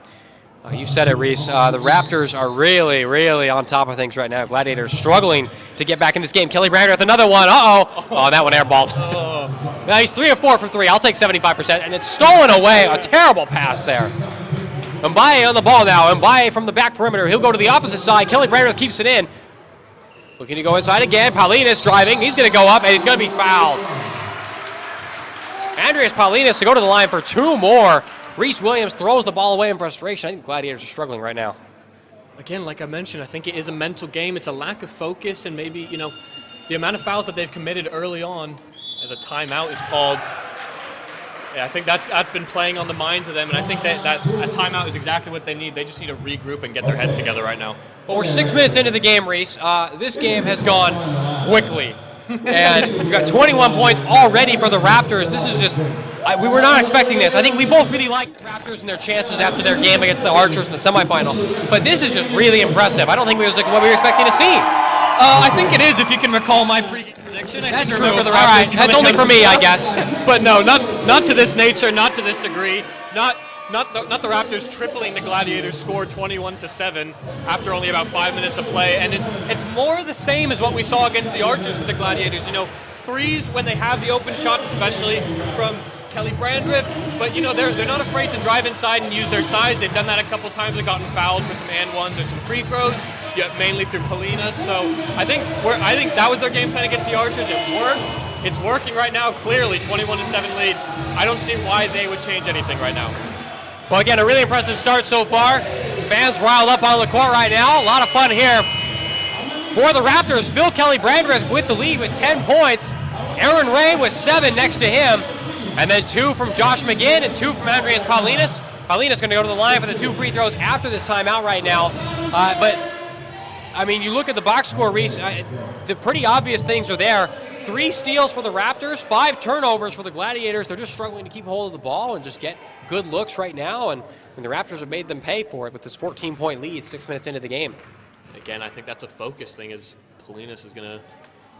You said it, Reese. The Raptors are really, really on top of things right now. Gladiators struggling to get back in this game. Kelly Brandreth, another one. Oh, that one airballed. Now he's 3 of 4 from 3. I'll take 75%, and it's stolen away. A terrible pass there. Mbaye on the ball now. Mbaye from the back perimeter. He'll go to the opposite side. Kelly Brandreth keeps it in. Looking to go inside again. Paulinus driving. He's going to go up, and he's going to be fouled. Andreas Paulinus to go to the line for 2 more. Reese Williams throws the ball away in frustration. I think the Gladiators are struggling right now. Again, like I mentioned, I think it is a mental game. It's a lack of focus, and maybe, the amount of fouls that they've committed early on as a timeout is called. Yeah, I think that's been playing on the minds of them, and I think that a timeout is exactly what they need. They just need to regroup and get their heads together right now. Well, we're 6 minutes into the game, Reese. This game has gone quickly, and we've got 21 points already for the Raptors. This is just, we were not expecting this. I think we both really like the Raptors and their chances after their game against the Archers in the semifinal, but this is just really impressive. I don't think it was like what we were expecting to see. I think it is, if you can recall my pregame prediction. That's true. Remember the Raptors. That's only for me, I guess. But no, not to this nature, not to this degree. Not the Raptors tripling the Gladiators' score 21-7 after only about 5 minutes of play, and it's more the same as what we saw against the Archers for the Gladiators. Threes when they have the open shots, especially from Kelly Brandreth, but they're not afraid to drive inside and use their size. They've done that a couple times. They've gotten fouled for some and ones or some free throws, yet mainly through Paulinus. So I think that was their game plan against the Archers. It worked. It's working right now. Clearly, 21-7 lead. I don't see why they would change anything right now. Well, again, a really impressive start so far. Fans riled up on the court right now. A lot of fun here. For the Raptors, Phil Kelly Brandreth with the lead with 10 points. Aaron Ray with 7 next to him. And then 2 from Josh McGinn and 2 from Andreas Paulinus. Paulinus going to go to the line for the 2 free throws after this timeout right now. But, I mean, you look at the box score, Reese, the pretty obvious things are there. 3 steals for the Raptors, 5 turnovers for the Gladiators. They're just struggling to keep hold of the ball and just get good looks right now, and the Raptors have made them pay for it with this 14-point lead 6 minutes into the game. Again, I think that's a focus thing, as Polinas is going to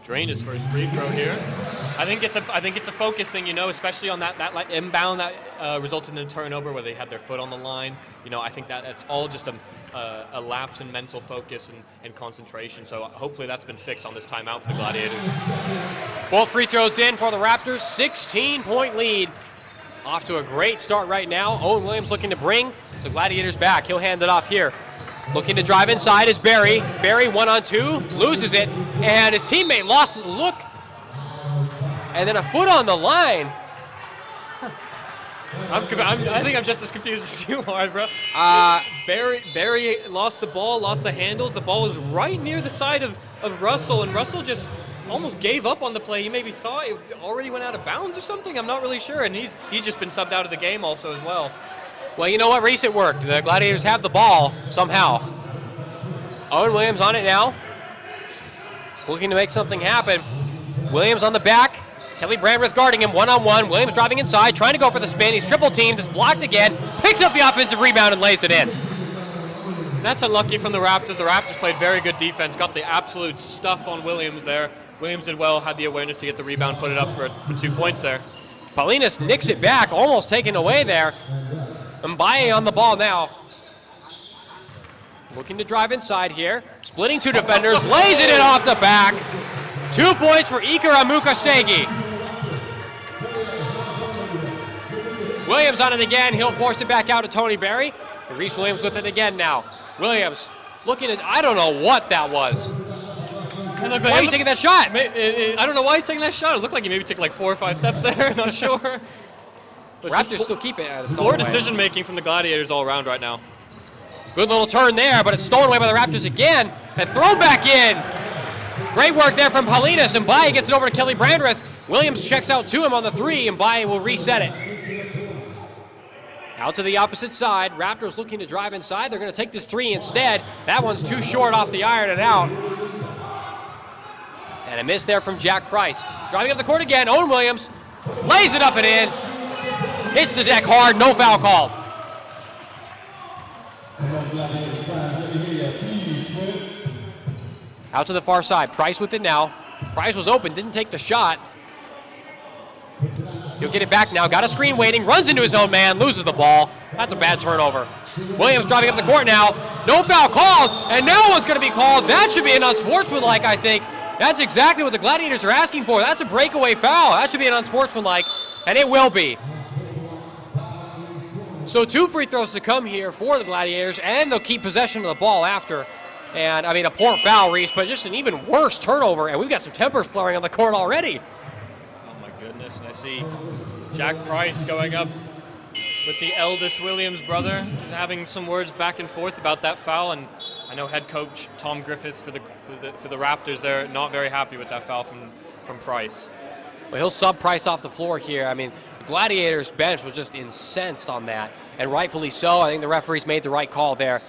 drain his first free throw here. I think it's a focus thing, you know, especially on that like inbound that resulted in a turnover where they had their foot on the line. You know, I think that's all just a lapse in mental focus and concentration. So hopefully that's been fixed on this timeout for the Gladiators. Both free throws in for the Raptors, 16-point lead. Off to a great start right now. Owen Williams looking to bring the Gladiators back. He'll hand it off here. Looking to drive inside is Barry. Barry 1-on-2, loses it, and his teammate lost the look. And then a foot on the line. I think I'm just as confused as you are, bro. Barry lost the ball, lost the handles. The ball was right near the side of Russell, and Russell just almost gave up on the play. He maybe thought it already went out of bounds or something. I'm not really sure, and he's just been subbed out of the game also as well. Well, you know what, Reese, it worked. The Gladiators have the ball somehow. Owen Williams on it now. Looking to make something happen. Williams on the back. Kelly Brandreth guarding him one-on-one. Williams driving inside, trying to go for the spin. He's triple teamed, is blocked again. Picks up the offensive rebound and lays it in. That's unlucky from the Raptors. The Raptors played very good defense, got the absolute stuff on Williams there. Williams did well, had the awareness to get the rebound, put it up for 2 points there. Polinas nicks it back, almost taken away there. Mbaye on the ball now. Looking to drive inside here. Splitting 2 defenders, lays it in off the back. 2 points for Iker Amukastegi. Williams on it again. He'll force it back out to Tony Barry. And Reese Williams with it again now. Williams looking at, I don't know what that was. Why are you taking that shot? I don't know why he's taking that shot. It looked like he maybe took like 4 or 5 steps there. Not sure. But Raptors still keep it at a poor decision making from the Gladiators all around right now. Good little turn there, but it's stolen away by the Raptors again. And thrown back in. Great work there from Polinas. And Mbaye gets it over to Kelly Brandreth. Williams checks out to him on the 3, and Mbaye will reset it. Out to the opposite side. Raptors looking to drive inside. They're going to take this 3 instead. That one's too short off the iron and out. And a miss there from Jack Price. Driving up the court again. Owen Williams lays it up and in. Hits the deck hard. No foul called. Out to the far side. Price with it now. Price was open. Didn't take the shot. He'll get it back now. Got a screen waiting. Runs into his own man. Loses the ball. That's a bad turnover. Williams driving up the court now. No foul called. And no one's going to be called. That should be an unsportsmanlike, I think. That's exactly what the Gladiators are asking for. That's a breakaway foul. That should be an unsportsmanlike. And it will be. So 2 free throws to come here for the Gladiators, and they'll keep possession of the ball after. And, I mean, a poor foul, Reese, but just an even worse turnover, and we've got some tempers flaring on the court already. Oh, my goodness. And I see Jack Price going up with the eldest Williams brother, having some words back and forth about that foul. And I know head coach Tom Griffiths for the Raptors, they're not very happy with that foul from Price. Well, he'll sub Price off the floor here. I mean, the Gladiators bench was just incensed on that, and rightfully so. I think the referees made the right call there.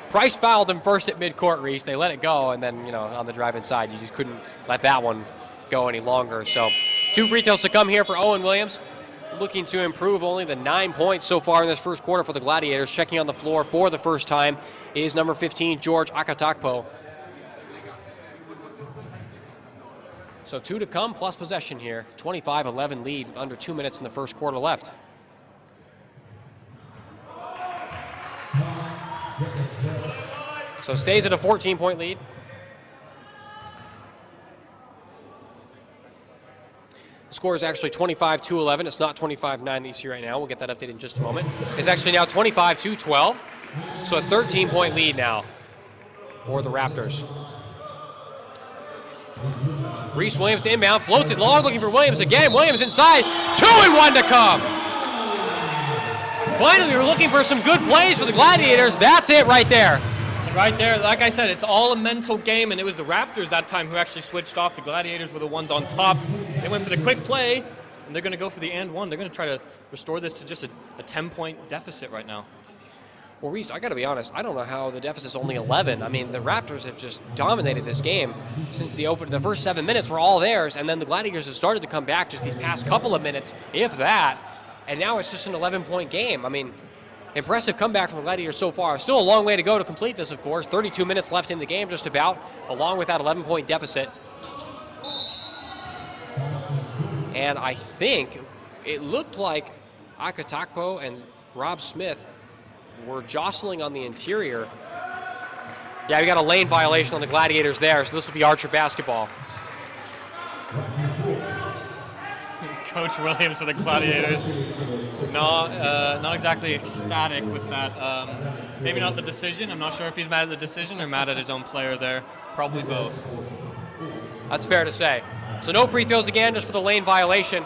Price fouled him first at midcourt, Reese. They let it go, and then, you know, on the drive inside, you just couldn't let that one go any longer. So 2 free throws to come here for Owen Williams. Looking to improve only the 9 points so far in this first quarter for the Gladiators. Checking on the floor for the first time is number 15, George Akatakpo. So 2 to come plus possession here. 25-11 lead with under 2 minutes in the first quarter left. So stays at a 14-point lead. The score is actually 25-11. It's not 25-9 that you see right now. We'll get that updated in just a moment. It's actually now 25-12. So a 13-point lead now for the Raptors. Reese Williams to inbound, floats it long, looking for Williams again. Williams inside, 2 and 1 to come. Finally, we're looking for some good plays for the Gladiators. That's it right there. Right there, like I said, it's all a mental game, and it was the Raptors that time who actually switched off. The Gladiators were the ones on top. They went for the quick play, and they're going to go for the and one. They're going to try to restore this to just a 10-point deficit right now. Well, Reese, I got to be honest. I don't know how the deficit's only 11. I mean, the Raptors have just dominated this game since the open. The first 7 minutes were all theirs, and then the Gladiators have started to come back just these past couple of minutes, if that. And now it's just an 11-point game. I mean, impressive comeback from the Gladiators so far. Still a long way to go to complete this, of course. 32 minutes left in the game, just about, along with that 11-point deficit. And I think it looked like Akatakpo and Rob Smith were jostling on the interior. Yeah, we got a lane violation on the Gladiators there, so this will be Archer basketball. Coach Williams for the Gladiators, not exactly ecstatic with that. Maybe not the decision. I'm not sure if he's mad at the decision or mad at his own player there. Probably both. That's fair to say. So no free throws again, just for the lane violation.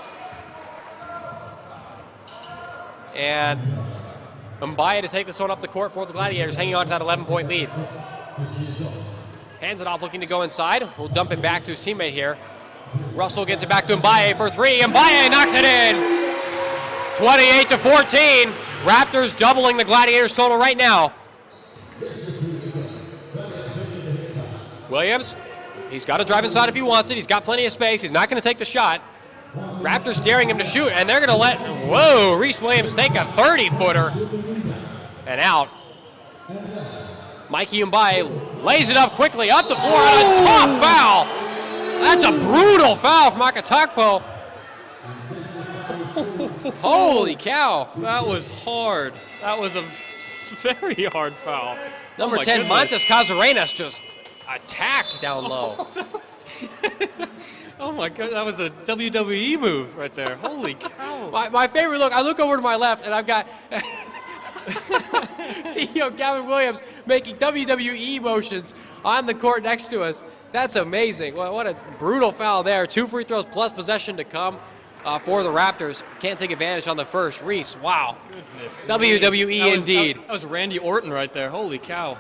And Mbaya to take this one up the court for the Gladiators, hanging on to that 11-point lead. Hands it off, looking to go inside. We'll dump it back to his teammate here. Russell gets it back to Mbaye for three. Mbaye knocks it in. 28-14. Raptors doubling the Gladiators total right now. Williams, he's got to drive inside if he wants it. He's got plenty of space. He's not going to take the shot. Raptors daring him to shoot, and they're going to let, whoa, Reese Williams take a 30-footer and out. Mikey Mbaye lays it up quickly, up the floor, and a tough foul. That's a brutal foul from Akatakpo. Holy cow. That was hard. That was a very hard foul. Number 10, Montes Casarenas just attacked down low. Oh my God, that was a WWE move right there. Holy cow. My favorite look, I look over to my left and I've got CEO Gavin Williams making WWE motions on the court next to us. That's amazing. Well, what a brutal foul there. 2 free throws plus possession to come for the Raptors. Can't take advantage on the first. Reese, wow. Goodness. WWE indeed. That was Randy Orton right there. Holy cow.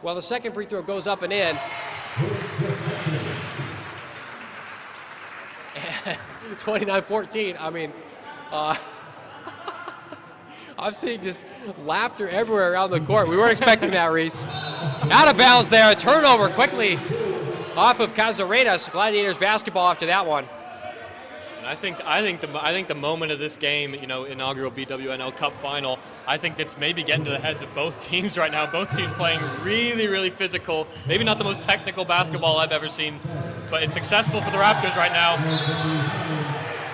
Well, the second free throw goes up and in. 29-14. I mean, I'm seeing just laughter everywhere around the court. We weren't expecting that, Reese. Out of bounds there. A turnover quickly off of Casarenas. Gladiators basketball after that one. I think the moment of this game, inaugural BWNL Cup final, I think it's maybe getting to the heads of both teams right now. Both teams playing really, really physical. Maybe not the most technical basketball I've ever seen, but it's successful for the Raptors right now.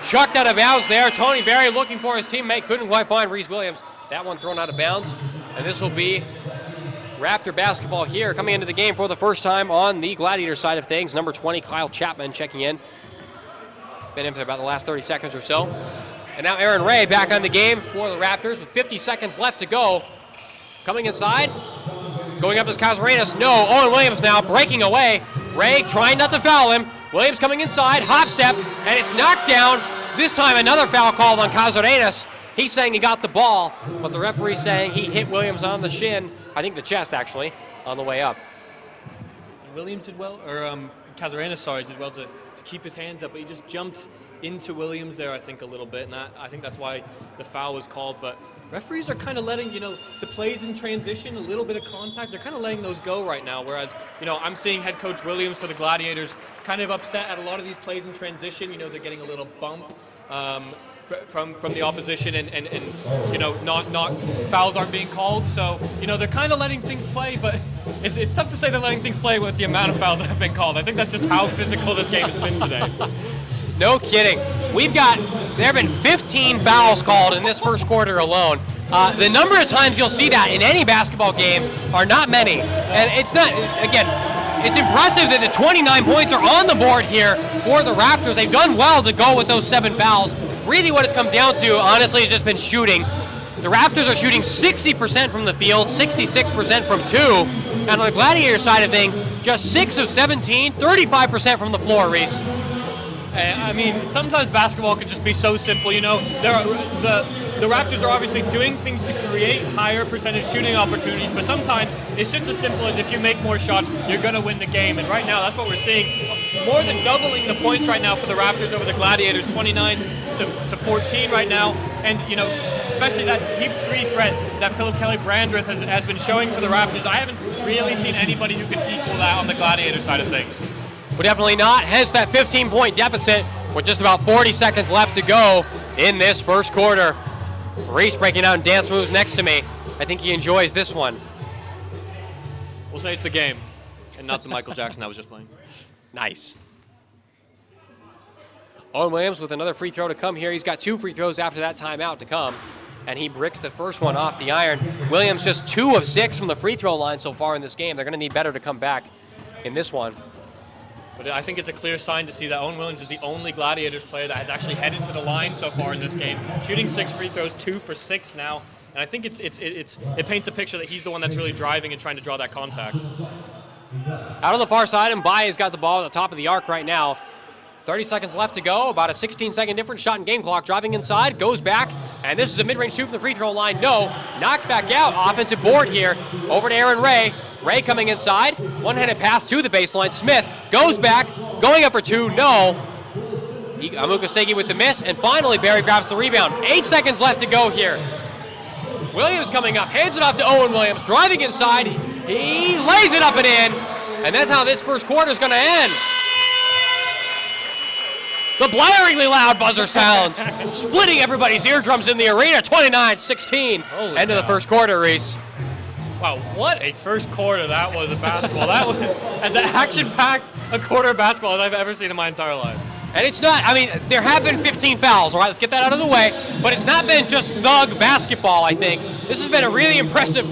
Chucked out of bounds there. Tony Berry looking for his teammate. Couldn't quite find Reese Williams. That one thrown out of bounds. And this will be Raptor basketball here. Coming into the game for the first time on the Gladiator side of things. Number 20, Kyle Chapman checking in. Been in for about the last 30 seconds or so. And now Aaron Ray back on the game for the Raptors with 50 seconds left to go. Coming inside. Going up is Casarenas. No, Owen Williams now breaking away. Ray trying not to foul him. Williams coming inside, hop step, and it's knocked down. This time another foul called on Casarenas. He's saying he got the ball, but the referee's saying he hit Williams on the shin, I think the chest actually, on the way up. Williams did well, or Casarenas, did well to keep his hands up, but he just jumped into Williams there, I think, a little bit, and I think that's why the foul was called. But referees are kind of letting, the plays in transition, a little bit of contact, they're kind of letting those go right now, whereas, I'm seeing head coach Williams for the Gladiators kind of upset at a lot of these plays in transition. They're getting a little bump from the opposition, and not fouls aren't being called, so they're kind of letting things play, but it's tough to say they're letting things play with the amount of fouls that have been called. I think that's just how physical this game has been today. No kidding. There have been 15 fouls called in this first quarter alone. The number of times you'll see that in any basketball game are not many. And it's impressive that the 29 points are on the board here for the Raptors. They've done well to go with those 7 fouls. Really what it's come down to, honestly, has just been shooting. The Raptors are shooting 60% from the field, 66% from 2. And on the Gladiator side of things, just 6 of 17, 35% from the floor, Reese. I mean, sometimes basketball can just be so simple. The Raptors are obviously doing things to create higher percentage shooting opportunities, but sometimes it's just as simple as if you make more shots, you're going to win the game. And right now, that's what we're seeing. More than doubling the points right now for the Raptors over the Gladiators, 29 to 14 right now. And, you know, especially that deep three threat that Philip Kelly-Brandreth has been showing for the Raptors, I haven't really seen anybody who can equal that on the Gladiator side of things. Well, definitely not. Hence that 15-point deficit with just about 40 seconds left to go in this first quarter. Reese breaking down dance moves next to me. I think he enjoys this one. We'll say it's the game and not the Michael Jackson I was just playing. Nice. Owen Williams with another free throw to come here. He's got 2 free throws after that timeout to come, and he bricks the first one off the iron. Williams just 2 of 6 from the free throw line so far in this game. They're going to need better to come back in this one. But I think it's a clear sign to see that Owen Williams is the only Gladiators player that has actually headed to the line so far in this game. Shooting 6 free throws, 2 for 6 now. And I think it paints a picture that he's the one that's really driving and trying to draw that contact. Out on the far side, Mbaye's got the ball at the top of the arc right now. 30 seconds left to go, about a 16-second difference, shot in game clock, driving inside, goes back, and this is a mid-range 2 from the free throw line. No, knocked back out, offensive board here, over to Aaron Ray. Ray coming inside, one-handed pass to the baseline. Smith goes back, going up for 2, no. Amuka Stegi with the miss, and finally Barry grabs the rebound. 8 seconds left to go here. Williams coming up, hands it off to Owen Williams, driving inside, he lays it up and in, and that's how this first quarter is going to end. The blaringly loud buzzer sounds, splitting everybody's eardrums in the arena. 29-16, end of the first quarter, Reese. Wow, what a first quarter that was of basketball. That was as action-packed a quarter of basketball as I've ever seen in my entire life. And it's not, I mean, there have been 15 fouls, all right, let's get that out of the way, but it's not been just thug basketball, I think. This has been a really impressive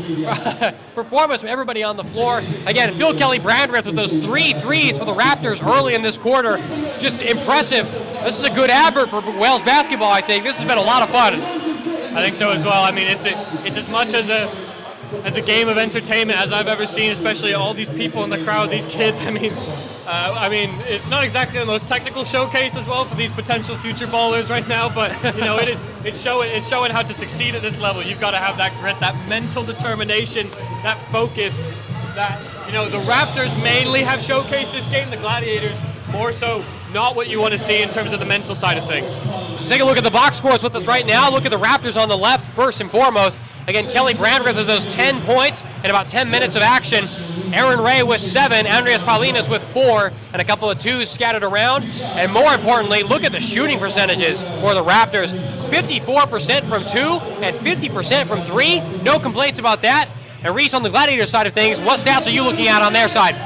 performance from everybody on the floor. Again, Phil Kelly-Brandreth with those 3 threes for the Raptors early in this quarter. Just impressive. This is a good advert for Wales basketball, I think. This has been a lot of fun. I think so as well. I mean, it's as much as a game of entertainment as I've ever seen, especially all these people in the crowd, these kids. I mean, it's not exactly the most technical showcase as well for these potential future ballers right now, but you know, it's showing how to succeed at this level. You've got to have that grit, that mental determination, that focus. That, you know, the Raptors mainly have showcased this game. The Gladiators more so not what you want to see in terms of the mental side of things. Let's take a look at the box scores with us right now. Look at the Raptors on the left first and foremost. Again, Kelly-Brandreth with those 10 points and about 10 minutes of action. Aaron Ray with 7, Andreas Paulinas with 4, and a couple of 2s scattered around. And more importantly, look at the shooting percentages for the Raptors. 54% from 2 and 50% from 3. No complaints about that. And Reese, on the Gladiator side of things, what stats are you looking at on their side?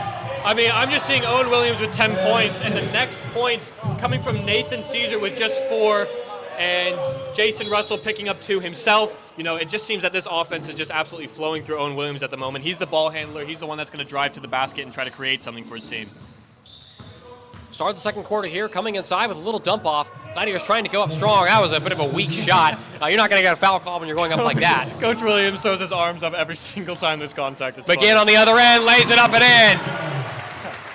I mean, I'm just seeing Owen Williams with 10 points, and the next points coming from Nathan Caesar with just 4, and Jason Russell picking up 2 himself. You know, it just seems that this offense is just absolutely flowing through Owen Williams at the moment. He's the ball handler. He's the one that's going to drive to the basket and try to create something for his team. Start the second quarter here, coming inside with a little dump off. Gladiators trying to go up strong. That was a bit of a weak shot. You're not going to get a foul call when you're going up like that. Coach Williams throws his arms up every single time there's contact. It's McGinn on the other end, lays it up and in.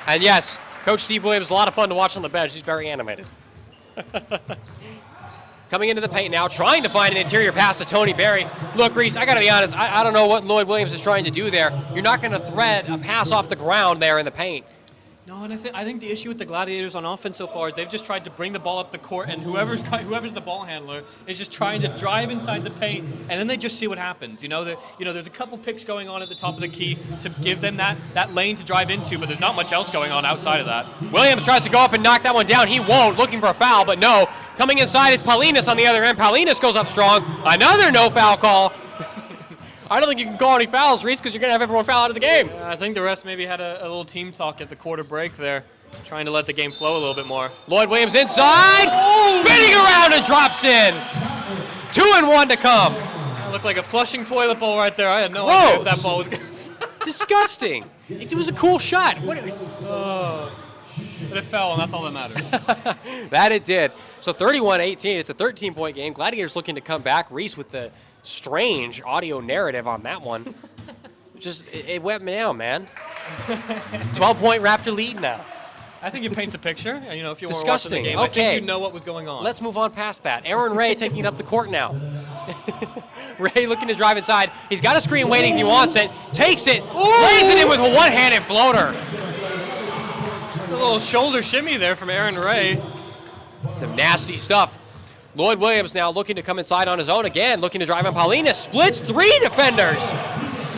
And yes, Coach Steve Williams is a lot of fun to watch on the bench. He's very animated. Coming into the paint now, trying to find an interior pass to Tony Berry. Look, Reese, I got to be honest, I don't know what Lloyd Williams is trying to do there. You're not going to thread a pass off the ground there in the paint. No, and I think the issue with the Gladiators on offense so far is they've just tried to bring the ball up the court, and whoever's the ball handler is just trying to drive inside the paint, and then they just see what happens. You know, there's a couple picks going on at the top of the key to give them that lane to drive into, but there's not much else going on outside of that. Williams tries to go up and knock that one down. He won't, looking for a foul, but no. Coming inside is Paulinas on the other end. Paulinas goes up strong. Another no foul call. I don't think you can call any fouls, Reese, because you're going to have everyone foul out of the game. I think the refs maybe had a little team talk at the quarter break there, trying to let the game flow a little bit more. Lloyd Williams inside, spinning around and drops in. 2 and 1 to come. That looked like a flushing toilet bowl right there. I had no idea if that ball was going to... Disgusting. It was a cool shot. But it fell, and that's all that matters. That it did. So 31-18, it's a 13-point game. Gladiators looking to come back. Reese with the strange audio narrative on that one. It went me down, man. 12-point Raptor lead now. I think it paints a picture. You know, if you were Disgusting. watching the game, Okay. I think you know what was going on. Let's move on past that. Aaron Ray taking it up the court now. Ray looking to drive inside. He's got a screen waiting if he wants it. Takes it, lays it in with a one-handed floater. A little shoulder shimmy there from Aaron Ray. Some nasty stuff. Lloyd Williams now looking to come inside on his own again, looking to drive on Paulinus. Splits 3 defenders.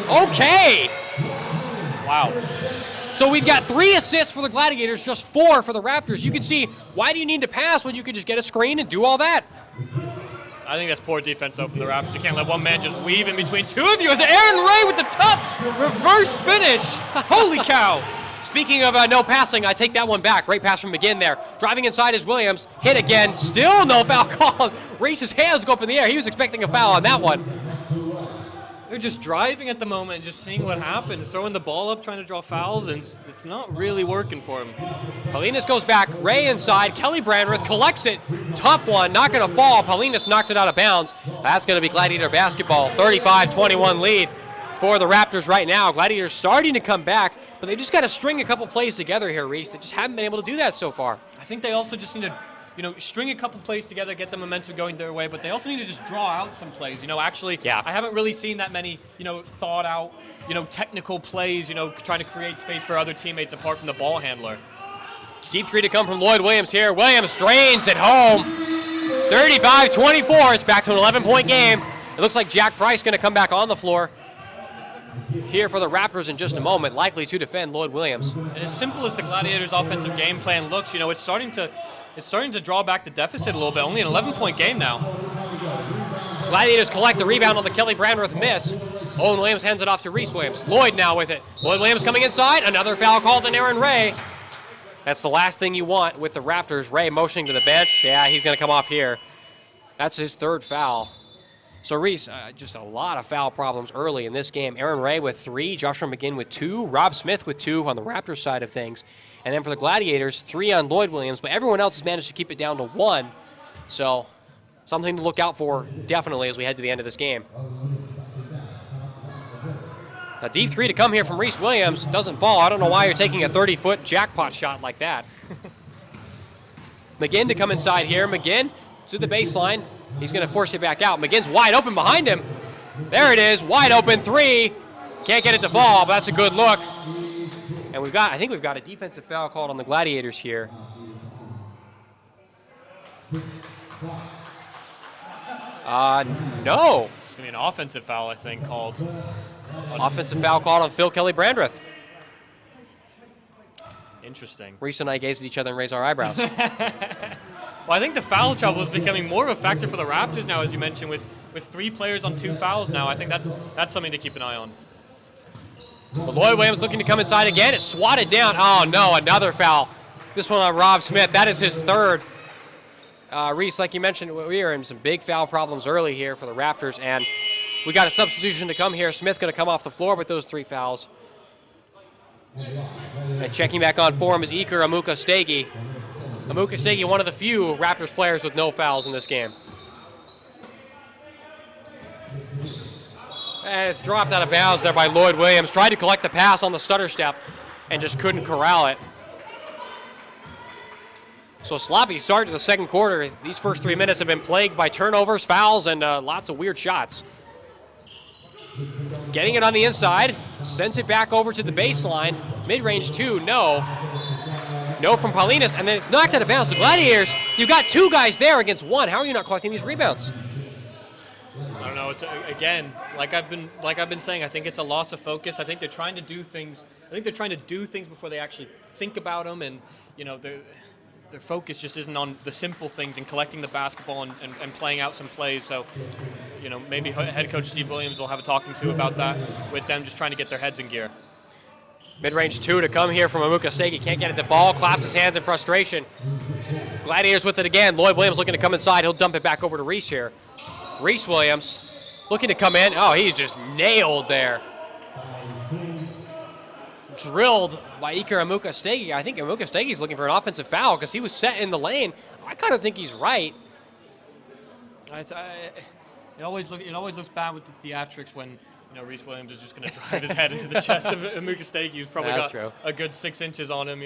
Okay. Wow. So we've got 3 assists for the Gladiators, just 4 for the Raptors. You can see, why do you need to pass when you could just get a screen and do all that? I think that's poor defense, though, from the Raptors. You can't let one man just weave in between 2 of you. As Aaron Ray with the tough reverse finish. Holy cow. Speaking of no passing, I take that one back. Great pass from McGinn there. Driving inside is Williams. Hit again. Still no foul called. Reese's hands go up in the air. He was expecting a foul on that one. They're just driving at the moment and just seeing what happens. Throwing the ball up, trying to draw fouls, and it's not really working for him. Paulinus goes back. Ray inside. Kelly Brandreth collects it. Tough one. Not going to fall. Paulinus knocks it out of bounds. That's going to be Gladiator basketball. 35-21 lead for the Raptors right now. Gladiators starting to come back, but they just got to string a couple plays together here, Reese. They just haven't been able to do that so far. I think they also just need to, string a couple plays together, get the momentum going their way, but they also need to just draw out some plays. Actually, I haven't really seen that many, thought out, technical plays, trying to create space for other teammates apart from the ball handler. Deep 3 to come from Lloyd Williams here. Williams drains it home. 35-24. It's back to an 11-point game. It looks like Jack Price going to come back on the floor here for the Raptors in just a moment, likely to defend Lloyd Williams. And as simple as the Gladiators' offensive game plan looks, it's starting to draw back the deficit a little bit. Only an 11-point game now. Gladiators collect the rebound on the Kelly Brandreth miss. Owen Williams hands it off to Reese Williams. Lloyd now with it. Lloyd Williams coming inside. Another foul called on Aaron Ray. That's the last thing you want with the Raptors. Ray motioning to the bench. Yeah, he's going to come off here. That's his 3rd foul. So Reese, just a lot of foul problems early in this game. Aaron Ray with 3, Joshua McGinn with 2, Rob Smith with 2 on the Raptors side of things. And then for the Gladiators, 3 on Lloyd Williams, but everyone else has managed to keep it down to 1. So something to look out for definitely as we head to the end of this game. A deep 3 to come here from Reese Williams. Doesn't fall. I don't know why you're taking a 30-foot jackpot shot like that. McGinn to come inside here. McGinn to the baseline. He's going to force it back out. McGinn's wide open behind him. There it is, wide open 3. Can't get it to fall, but that's a good look. And I think we've got a defensive foul called on the Gladiators here. No. It's going to be an offensive foul, I think, called. Offensive foul called on Phil Kelly Brandreth. Interesting. Reese and I gaze at each other and raise our eyebrows. Well, I think the foul trouble is becoming more of a factor for the Raptors now, as you mentioned, with 3 players on 2 fouls now. I think that's something to keep an eye on. But Lloyd Williams looking to come inside again. It's swatted down. Oh, no, another foul. This one on Rob Smith. That is his 3rd. Reese, like you mentioned, we are in some big foul problems early here for the Raptors, and we got a substitution to come here. Smith going to come off the floor with those 3 fouls. And checking back on for him is Iker Amuka-Stegi. Amuka-Stegi, one of the few Raptors players with no fouls in this game. And it's dropped out of bounds there by Lloyd Williams. Tried to collect the pass on the stutter step and just couldn't corral it. So a sloppy start to the second quarter. These first 3 minutes have been plagued by turnovers, fouls, and lots of weird shots. Getting it on the inside, sends it back over to the baseline. Mid-range 2, no. No from Paulinus, and then it's knocked out of bounds. The Gladiators, you've got 2 guys there against 1. How are you not collecting these rebounds? I don't know. It's again, like I've been saying. I think it's a loss of focus. I think they're trying to do things. Before they actually think about them, and their focus just isn't on the simple things and collecting the basketball and playing out some plays. So, maybe head coach Steve Williams will have a talking to about that with them, just trying to get their heads in gear. Mid-range 2 to come here from Amuka-Stegi. Can't get it to fall. Claps his hands in frustration. Gladiators with it again. Lloyd Williams looking to come inside. He'll dump it back over to Reese here. Reese Williams looking to come in. Oh, he's just nailed there. Drilled by Iker Amuka-Stegi. I think Amuka-Stegi's looking for an offensive foul because he was set in the lane. I kind of think he's right. It always looks bad with the theatrics when Reese Williams is just going to drive his head into the chest of Amuka-Stegi, who's probably got a good 6 inches on him.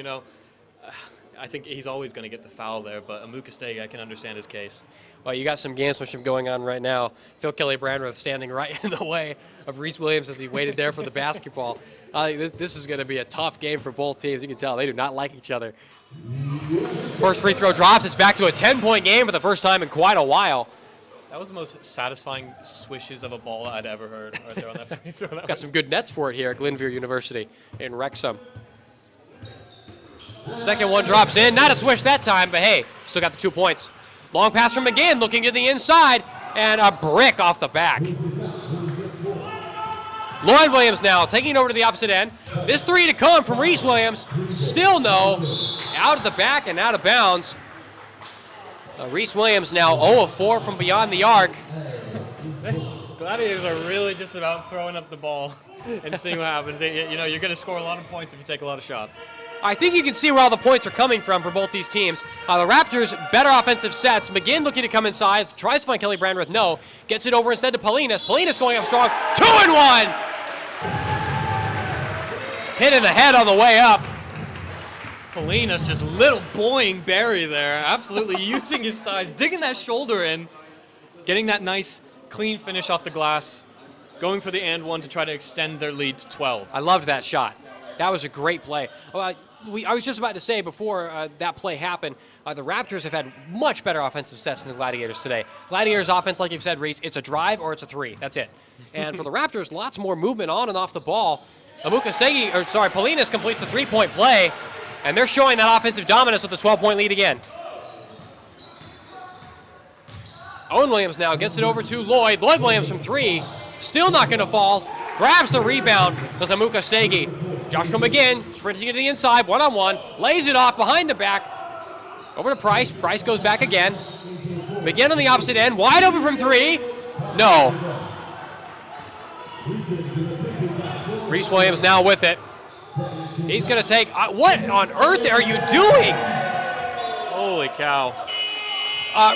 I think he's always going to get the foul there, but Amuka Stege, I can understand his case. Well, you got some gamesmanship going on right now. Phil Kelly-Brandreth standing right in the way of Reese Williams as he waited there for the basketball. This is going to be a tough game for both teams. You can tell they do not like each other. First free throw drops. It's back to a 10-point game for the first time in quite a while. That was the most satisfying swishes of a ball I'd ever heard right there on that free throw. Got some good nets for it here at Glenview University in Wrexham. Second one drops in. Not a swish that time, but hey, still got the 2 points. Long pass from McGinn, looking to the inside, and a brick off the back. Lloyd Williams now taking it over to the opposite end. This three to come from Reese Williams. Still no. Out of the back and out of bounds. Reese Williams now 0 of 4 from beyond the arc. Gladiators are really just about throwing up the ball and seeing what happens. You know, you're going to score a lot of points if you take a lot of shots. I think you can see where all the points are coming from for both these teams. The Raptors, better offensive sets. McGinn looking to come inside, tries to find Kelly-Brandreth, no. Gets it over instead to Paulinas. Paulinas going up strong, 2-1! Hit in the head on the way up. Paulinas just little boing Barry there, absolutely using his size, digging that shoulder in, getting that nice clean finish off the glass, going for the and one to try to extend their lead to 12. I loved that shot. That was a great play. I was just about to say before that play happened, the Raptors have had much better offensive sets than the Gladiators today. Gladiators offense, like you've said, Reese, it's a drive or it's a three. That's it. And for the Raptors, lots more movement on and off the ball. Paulinas completes the three-point play, and they're showing that offensive dominance with the 12-point lead again. Owen Williams now gets it over to Lloyd. Lloyd Williams from three, still not going to fall. Grabs the rebound, does Amuka Stege. Joshua McGinn sprinting to the inside, one-on-one, lays it off behind the back. Over to Price. Price goes back again. McGinn on the opposite end, wide open from three. No. Reese Williams now with it. He's going to take, what on earth are you doing? Holy cow.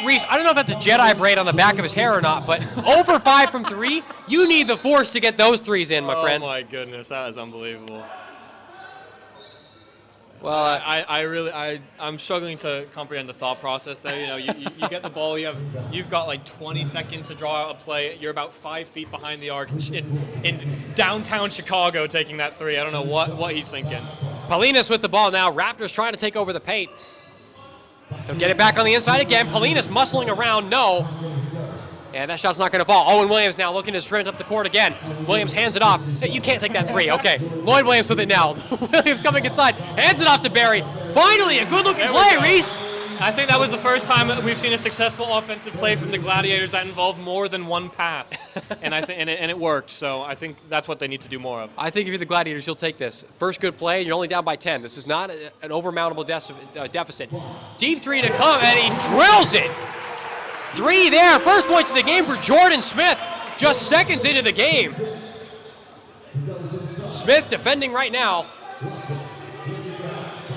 Reese, I don't know if that's a Jedi braid on the back of his hair or not, but over 5 from three, you need the force to get those threes in, my friend. Oh my goodness, that is unbelievable. Well, I'm struggling to comprehend the thought process there. You know, you get the ball, you've got like 20 seconds to draw out a play. You're about 5 feet behind the arc in downtown Chicago taking that three. I don't know what he's thinking. Paulinas with the ball now. Raptors trying to take over the paint. They'll get it back on the inside again. Paulinas muscling around, no. And that shot's not going to fall. Owen Williams now looking to sprint up the court again. Williams hands it off. Hey, you can't take that three. Okay. Lloyd Williams with it now. Williams coming inside. Hands it off to Barry. Finally, a good-looking play, Reese. I think that was the first time we've seen a successful offensive play from the Gladiators that involved more than one pass, and it worked. So I think that's what they need to do more of. I think if you're the Gladiators, you'll take this. First good play, you're only down by 10. This is not an overmountable deficit. Deep three to come, and he drills it. Three there. First point to the game for Jordan Smith. Just seconds into the game. Smith defending right now.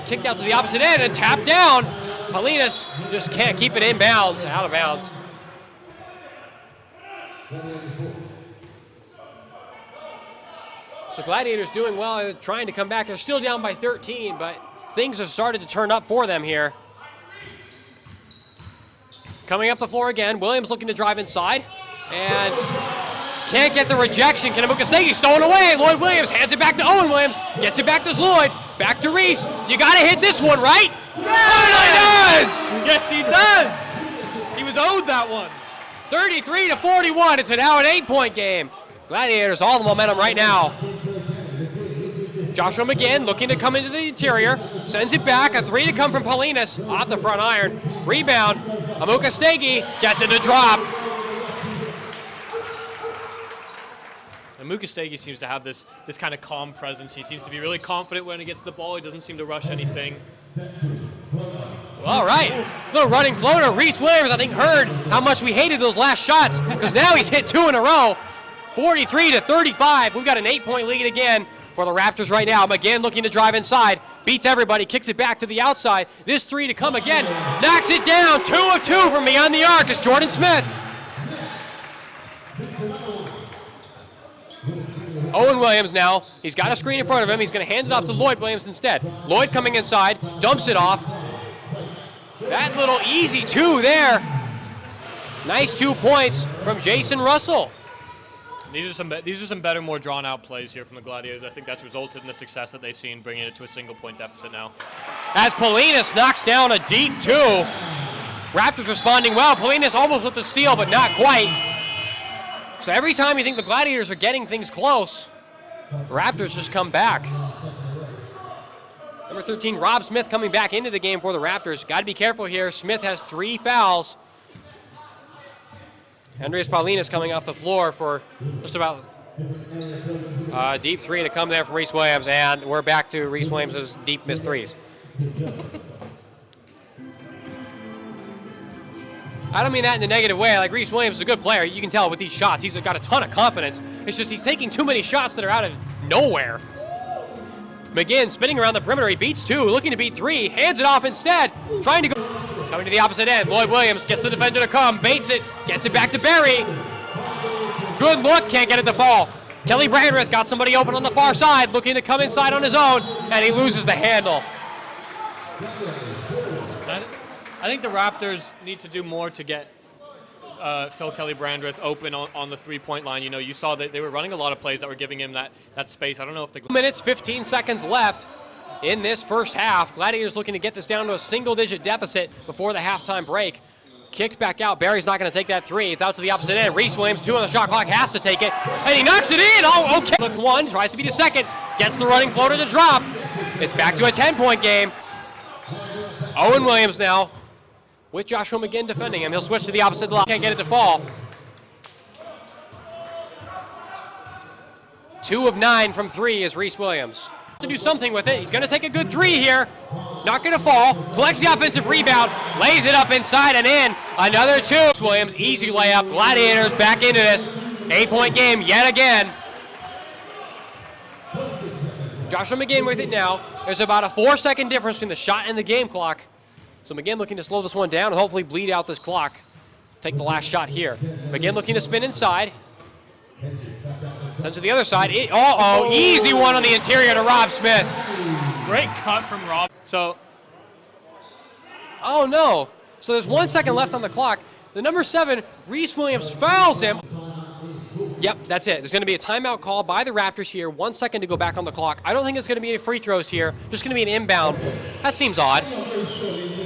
Kicked out to the opposite end and tapped down. Paulinas just can't keep it in bounds, out of bounds. So Gladiators doing well, they're trying to come back. They're still down by 13, but things have started to turn up for them here. Coming up the floor again, Williams looking to drive inside, and can't get the rejection. Amuka Stege stolen away. Lloyd Williams hands it back to Owen Williams, gets it back to Lloyd, back to Reese. You gotta hit this one, right? Finally does! Yes, he does! He was owed that one. 33-41, it's now an 8-point game. Gladiators all the momentum right now. Joshua McGinn looking to come into the interior, sends it back, a three to come from Paulinas, off the front iron. Rebound, Amuka Stege gets it to drop. Amuka Stege seems to have this kind of calm presence. He seems to be really confident when he gets the ball. He doesn't seem to rush anything. All right, little running floater. Reese Williams, I think, heard how much we hated those last shots, because now he's hit 2 in a row. 43-35. We've got an 8-point lead again for the Raptors right now. McGinn looking to drive inside, beats everybody, kicks it back to the outside. This three to come again, knocks it down. 2 of 2 from beyond the arc is Jordan Smith. Owen Williams now, he's got a screen in front of him. He's going to hand it off to Lloyd Williams instead. Lloyd coming inside, dumps it off. That little easy 2 there. Nice 2 points from Jason Russell. These are some better, more drawn-out plays here from the Gladiators. I think that's resulted in the success that they've seen, bringing it to a single-point deficit now. As Polinas knocks down a deep 2. Raptors responding well. Polinas almost with the steal, but not quite. So every time you think the Gladiators are getting things close, the Raptors just come back. Number 13, Rob Smith coming back into the game for the Raptors. Got to be careful here. Smith has 3 fouls. Andreas Paulinas coming off the floor for just about deep 3 to come there from Reese Williams, and we're back to Reese Williams' deep missed 3s. I don't mean that in a negative way. Like, Reese Williams is a good player. You can tell with these shots. He's got a ton of confidence. It's just he's taking too many shots that are out of nowhere. McGinn spinning around the perimeter. He beats 2, looking to beat 3. Hands it off instead. Trying to go. Coming to the opposite end. Lloyd Williams gets the defender to come. Baits it. Gets it back to Barry. Good look. Can't get it to fall. Kelly Brandreth got somebody open on the far side. Looking to come inside on his own. And he loses the handle. I think the Raptors need to do more to get Phil Kelly Brandreth open on the three-point line. You know, you saw that they were running a lot of plays that were giving him that space. I don't know if the 2 minutes, 15 seconds left in this first half. Gladiators looking to get this down to a single-digit deficit before the halftime break. Kicked back out. Barry's not going to take that 3. It's out to the opposite end. Reese Williams, 2 on the shot clock, has to take it, and he knocks it in. Oh, okay. Look, 1, tries to beat a second, gets the running floater to drop. It's back to a 10-point game. Owen Williams now with Joshua McGinn defending him. He'll switch to the opposite line. Can't get it to fall. 2 of 9 from 3 is Reese Williams. To do something with it. He's going to take a good 3 here. Not going to fall. Collects the offensive rebound. Lays it up inside and in. Another 2. Williams, easy layup. Gladiators back into this. 8-point game yet again. Joshua McGinn with it now. There's about a 4-second difference between the shot and the game clock. So McGinn looking to slow this one down and hopefully bleed out this clock. Take the last shot here. McGinn looking to spin inside. Then to the other side. Easy one on the interior to Rob Smith. great cut from Rob. So, oh no. So there's 1 second left on the clock. The number 7, Reese Williams, fouls him. Yep, that's it. There's going to be a timeout call by the Raptors here. 1 second to go back on the clock. I don't think it's going to be any free throws here. Just going to be an inbound. That seems odd.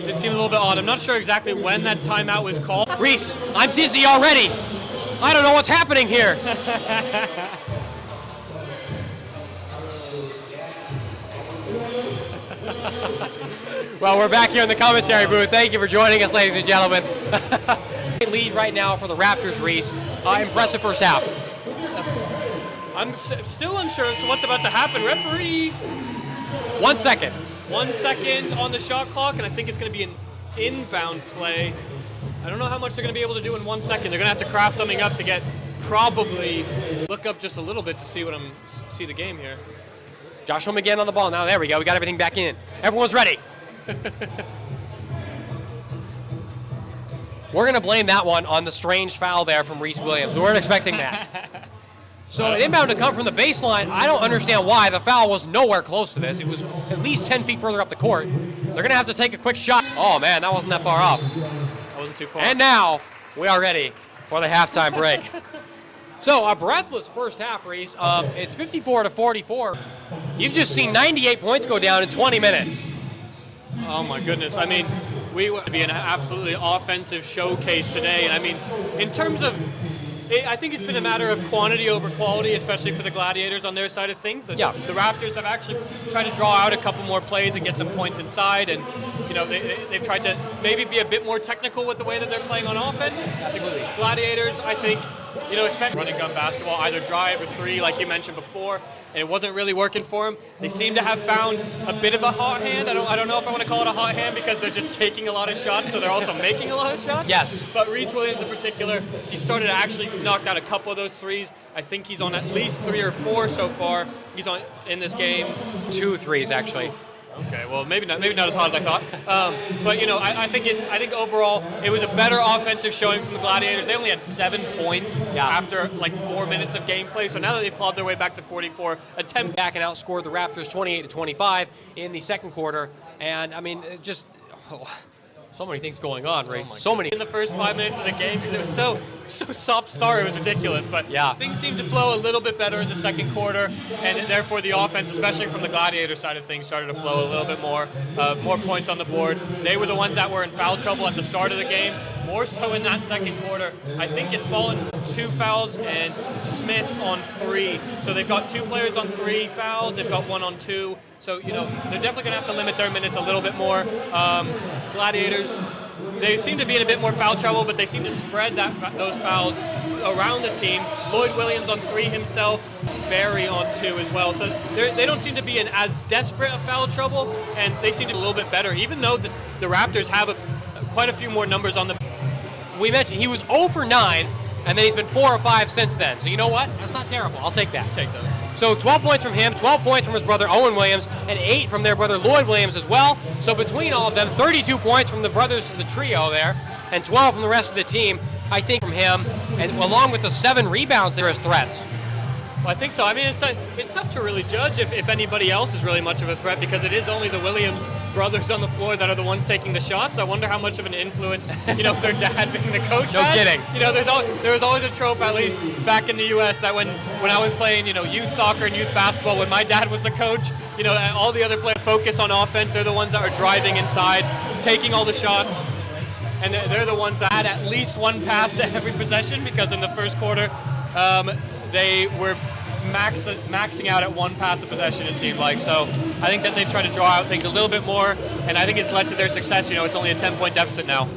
it seems a little bit odd. I'm not sure exactly when that timeout was called. Reese, I'm dizzy already. I don't know what's happening here. Well, we're back here in the commentary booth. Thank you for joining us, ladies and gentlemen. Lead right now for the Raptors, Reese. Impressive first half. I'm still unsure as to what's about to happen. Referee. 1 second. 1 second on the shot clock, and I think it's going to be an inbound play. I don't know how much they're going to be able to do in 1 second. They're going to have to craft something up to get probably look up just a little bit to see see the game here. Joshua McGinn on the ball now. There we go. We got everything back in. Everyone's ready. We're going to blame that one on the strange foul there from Reese Williams. We weren't expecting that. So an inbound to come from the baseline. I don't understand why. The foul was nowhere close to this. It was at least 10 feet further up the court. They're going to have to take a quick shot. Oh, man, that wasn't that far off. That wasn't too far. And now we are ready for the halftime break. So a breathless first half, Reese. It's 54-44. You've just seen 98 points go down in 20 minutes. Oh my goodness. I mean, we would be an absolutely offensive showcase today. And I mean, in terms of, I think it's been a matter of quantity over quality, especially for the Gladiators on their side of things. The Raptors have actually tried to draw out a couple more plays and get some points inside. And, you know, they've tried to maybe be a bit more technical with the way that they're playing on offense. Absolutely. Gladiators, I think, you know, especially running gun basketball, either drive or three, like you mentioned before, and it wasn't really working for them. They seem to have found a bit of a hot hand. I don't know if I want to call it a hot hand because they're just taking a lot of shots, so they're also making a lot of shots. Yes. But Reese Williams in particular, he started to actually knock out a couple of those threes. I think he's on at least 3 or 4 so far. He's on in this game. 2 threes, actually. Okay, well, maybe not as hot as I thought. But, you know, I think overall it was a better offensive showing from the Gladiators. They only had 7 points after like 4 minutes of gameplay. So now that they've clawed their way back to 44, attempt back and outscored the Raptors 28-25 in the second quarter. And I mean, just So many things going on, Reese. Oh So many. in the first 5 minutes of the game because it was so stop-start. It was ridiculous. But yeah, things seemed to flow a little bit better in the second quarter, and therefore the offense, especially from the Gladiator side of things, started to flow a little bit more. More points on the board. They were the ones that were in foul trouble at the start of the game. More so in that second quarter. I think it's fallen 2 fouls and Smith on 3. So they've got 2 players on 3 fouls. They've got 1 on 2. So, they're definitely going to have to limit their minutes a little bit more. Gladiators, they seem to be in a bit more foul trouble, but they seem to spread those fouls around the team. Lloyd Williams on 3 himself, Barry on 2 as well. So they don't seem to be in as desperate a foul trouble, and they seem to be a little bit better, even though the Raptors have quite a few more numbers on the. We mentioned he was 0 for 9, and then he's been 4 or 5 since then. So you know what? That's not terrible. I'll take that. Take that. So 12 points from him, 12 points from his brother Owen Williams, and 8 from their brother Lloyd Williams as well. So between all of them, 32 points from the brothers, the trio there, and 12 from the rest of the team, I think, from him, and along with the 7 rebounds there as threats. Well, I think so. I mean, it's tough to really judge if anybody else is really much of a threat because it is only the Williams brothers on the floor that are the ones taking the shots. I wonder how much of an influence, their dad being the coach No had. kidding. There was always a trope, at least back in the U.S., that when I was playing, youth soccer and youth basketball, when my dad was the coach, all the other players focus on offense. They're the ones that are driving inside, taking all the shots. And they're the ones that had at least 1 pass to every possession because in the first quarter, they were maxing out at 1 pass a possession, it seemed like. So I think that they've tried to draw out things a little bit more, and I think it's led to their success. It's only a 10-point deficit now.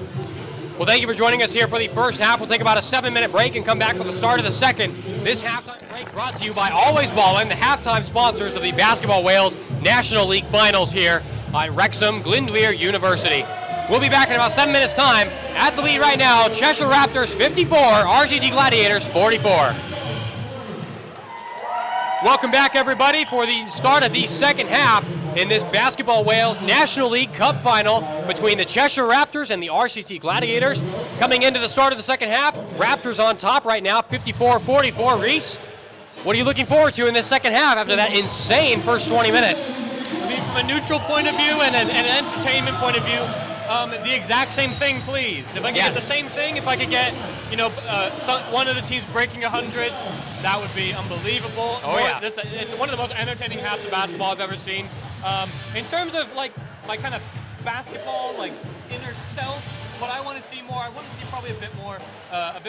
Well, thank you for joining us here for the first half. We'll take about a 7-minute break and come back for the start of the second. This halftime break brought to you by Always Ballin', the halftime sponsors of the Basketball Wales National League Finals here on Wrexham Glyndwr University. We'll be back in about 7 minutes' time. At the lead right now, Cheshire Raptors 54, RCT Gladiators 44. Welcome back, everybody, for the start of the second half in this Basketball Wales National League Cup final between the Cheshire Raptors and the RCT Gladiators. Coming into the start of the second half, Raptors on top right now, 54-44. Reese, what are you looking forward to in this second half after that insane first 20 minutes? I mean, from a neutral point of view and an entertainment point of view, the exact same thing, please. If I could get the same thing, if I could get, one of the teams breaking 100, that would be unbelievable. It's one of the most entertaining halves of basketball I've ever seen. In terms of my kind of basketball, inner self, what I want to see more, I want to see probably a bit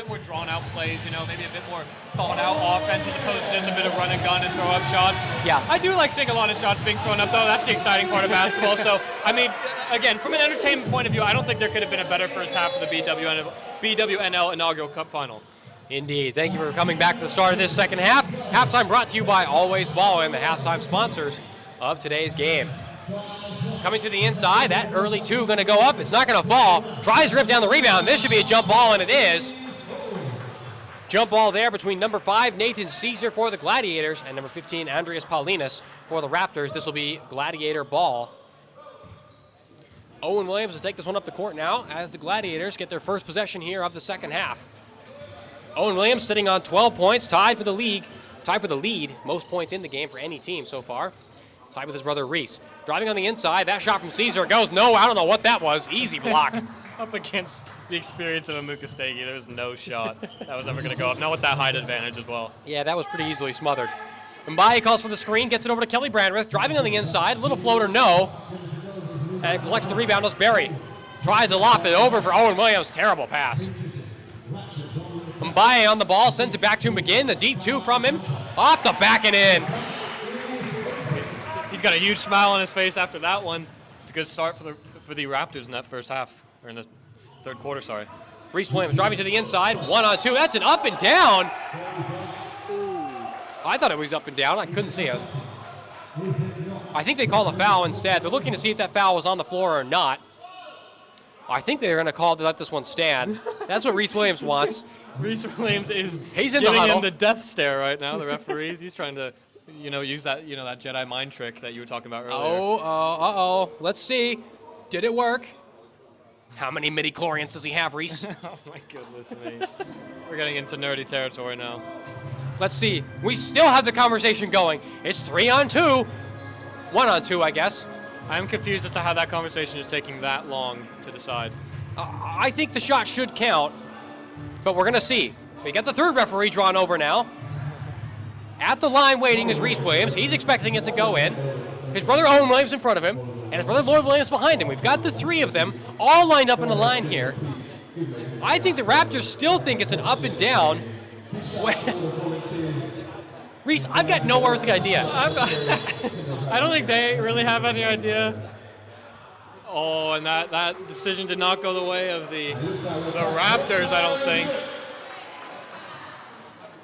more drawn out plays. Maybe a bit more thought out offense as opposed to just a bit of run and gun and throw up shots. Yeah, I do like seeing a lot of shots being thrown up though. That's the exciting part of basketball. So I mean, again, from an entertainment point of view, I don't think there could have been a better first half of the BWNL inaugural Cup final. Indeed. Thank you for coming back to the start of this second half. Halftime brought to you by Always Ballin', the halftime sponsors of today's game. Coming to the inside, that early 2 going to go up. It's not going to fall. Tries to rip down the rebound. This should be a jump ball, and it is. Jump ball there between number 5, Nathan Caesar for the Gladiators, and number 15, Andreas Paulinus for the Raptors. This will be Gladiator ball. Owen Williams will take this one up the court now as the Gladiators get their first possession here of the second half. Owen Williams sitting on 12 points, tied for the lead, most points in the game for any team so far. Tied with his brother Reese. Driving on the inside, that shot from Caesar goes no, I don't know what that was. Easy block. Up against the experience of Amuka Stegi, there was no shot that was ever going to go up. Not with that height advantage as well. Yeah, that was pretty easily smothered. Mbaye calls for the screen, gets it over to Kelly Brandreth. Driving on the inside, little floater, no. And collects the rebound, as Barry tries to loft it over for Owen Williams. Terrible pass. Mbaye on the ball, sends it back to McGinn. The deep 2 from him. Off the back and in. He's got a huge smile on his face after that one. It's a good start for the Raptors in that first half, or in the third quarter, sorry. Reese Williams driving to the inside, 1-on-2. That's an up and down. Ooh. I thought it was up and down. I couldn't see it. I think they called a foul instead. They're looking to see if that foul was on the floor or not. I think they're going to call to let this one stand. That's what Reese Williams wants. Reese Williams is giving him the death stare right now, the referees. He's trying to, use that, that Jedi mind trick that you were talking about earlier. Let's see. Did it work? How many midi-chlorians does he have, Reese? Oh, my goodness me. We're getting into nerdy territory now. Let's see. We still have the conversation going. It's 3-on-2. 1-on-2, I guess. I'm confused as to how that conversation is taking that long to decide. I think the shot should count, but we're going to see. We got the third referee drawn over now. At the line waiting is Reese Williams. He's expecting it to go in. His brother Owen Williams in front of him, and his brother Lloyd Williams behind him. We've got the three of them all lined up in a line here. I think the Raptors still think it's an up and down. Reese, I've got no earthly idea. I don't think they really have any idea. Oh, and that decision did not go the way of the Raptors, I don't think.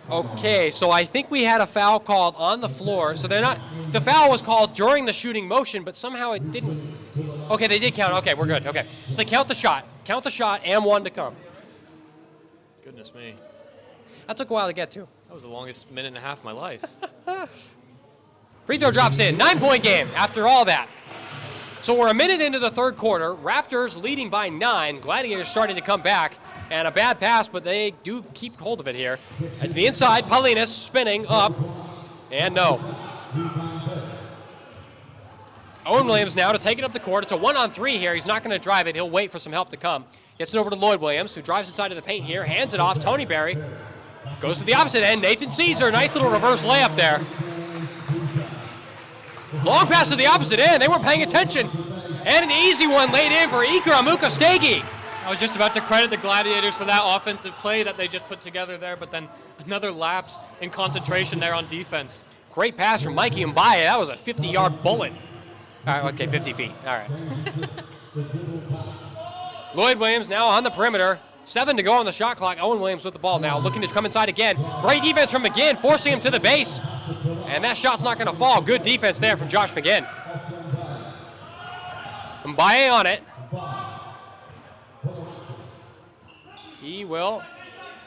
Okay, so I think we had a foul called on the floor. So they're not. The foul was called during the shooting motion, but somehow it didn't. Okay, they did count. Okay, we're good. Okay, so they count the shot. Count the shot and one to come. Goodness me. That took a while to get to. That was the longest minute and a half of my life. Free throw drops in. 9-point game after all that. So we're a minute into the third quarter. Raptors leading by 9. Gladiators starting to come back. And a bad pass, but they do keep hold of it here. At the inside, Paulinas spinning up. And no. Owen Williams now to take it up the court. It's a 1-on-3 here. He's not going to drive it. He'll wait for some help to come. Gets it over to Lloyd Williams, who drives inside of the paint here. Hands it off. Tony Berry goes to the opposite end. Nathan Caesar. Nice little reverse layup there. Long pass to the opposite end. They weren't paying attention. And an easy one laid in for Iker Amukastegi. I was just about to credit the Gladiators for that offensive play that they just put together there, but then another lapse in concentration there on defense. Great pass from Mikey Mbaye. That was a 50-yard bullet. All right, okay, 50 feet. All right. Lloyd Williams now on the perimeter. 7 to go on the shot clock. Owen Williams with the ball now, looking to come inside again. Great defense from McGinn, forcing him to the base. And that shot's not going to fall. Good defense there from Josh McGinn. Mbaye on it. He will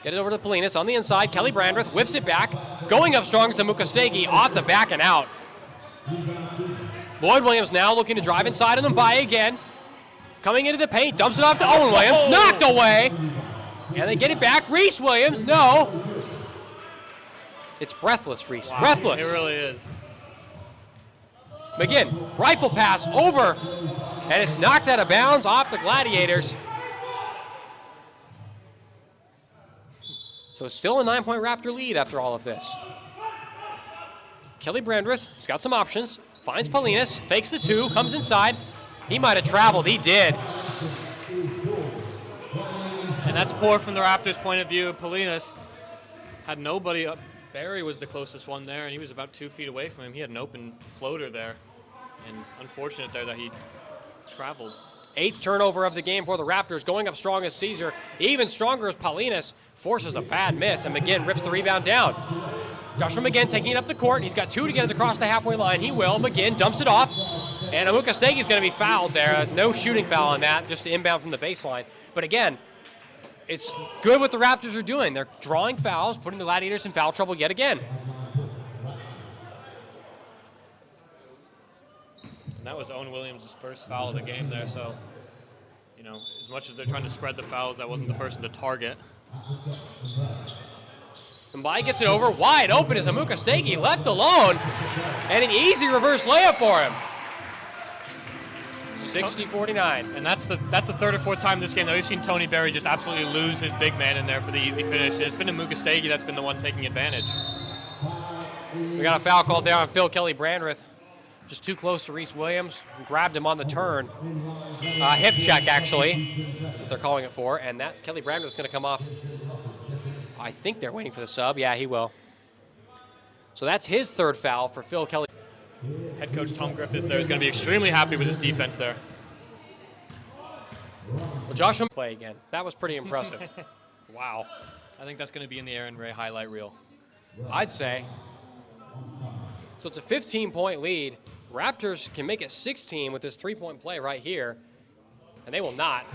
get it over to Paulinas on the inside. Kelly Brandreth whips it back. Going up strong to Mukastegi off the back and out. Lloyd Williams now looking to drive inside on Mbaye again. Coming into the paint, dumps it off to Owen Williams. Knocked away. And they get it back. Reese Williams, no. It's breathless, Reese. Wow, breathless. It really is. McGinn, rifle pass over. And it's knocked out of bounds off the Gladiators. So it's still a 9-point Raptor lead after all of this. Kelly Brandreth, he's got some options. Finds Paulinas, fakes the two, comes inside. He might have traveled, he did. And that's poor from the Raptors' point of view. Paulinas had nobody up. Barry was the closest one there, and he was about 2 feet away from him. He had an open floater there. And unfortunate there that he traveled. 8th turnover of the game for the Raptors, going up strong as Caesar. Even stronger as Paulinas forces a bad miss, and McGinn rips the rebound down. Joshua McGinn taking it up the court. He's got 2 to get it across the halfway line. He will. McGinn dumps it off, and Amukastegi is going to be fouled there. No shooting foul on that, just inbound from the baseline. But again, it's good what the Raptors are doing. They're drawing fouls, putting the Gladiators in foul trouble yet again. And that was Owen Williams' first foul of the game there, so, you know, as much as they're trying to spread the fouls, that wasn't the person to target. Mbaye gets it over, wide open is Amukastegi, left alone, and an easy reverse layup for him. 60-49. And that's the third or fourth time this game that we've seen Tony Berry just absolutely lose his big man in there for the easy finish. And it's been Amukastegi that's been the one taking advantage. We got a foul called there on Phil Kelly Brandreth. Just too close to Reese Williams. Grabbed him on the turn. Hip check, actually, what they're calling it for. And that Kelly Brandreth's going to come off. I think they're waiting for the sub. Yeah, he will. So that's his third foul for Phil Kelly. Head coach Tom Griffiths there is going to be extremely happy with his defense there. Well, Joshua play again. That was pretty impressive. Wow. I think that's going to be in the Aaron Ray highlight reel. I'd say. So it's a 15-point lead. Raptors can make it 16 with this 3-point play right here, and they will not.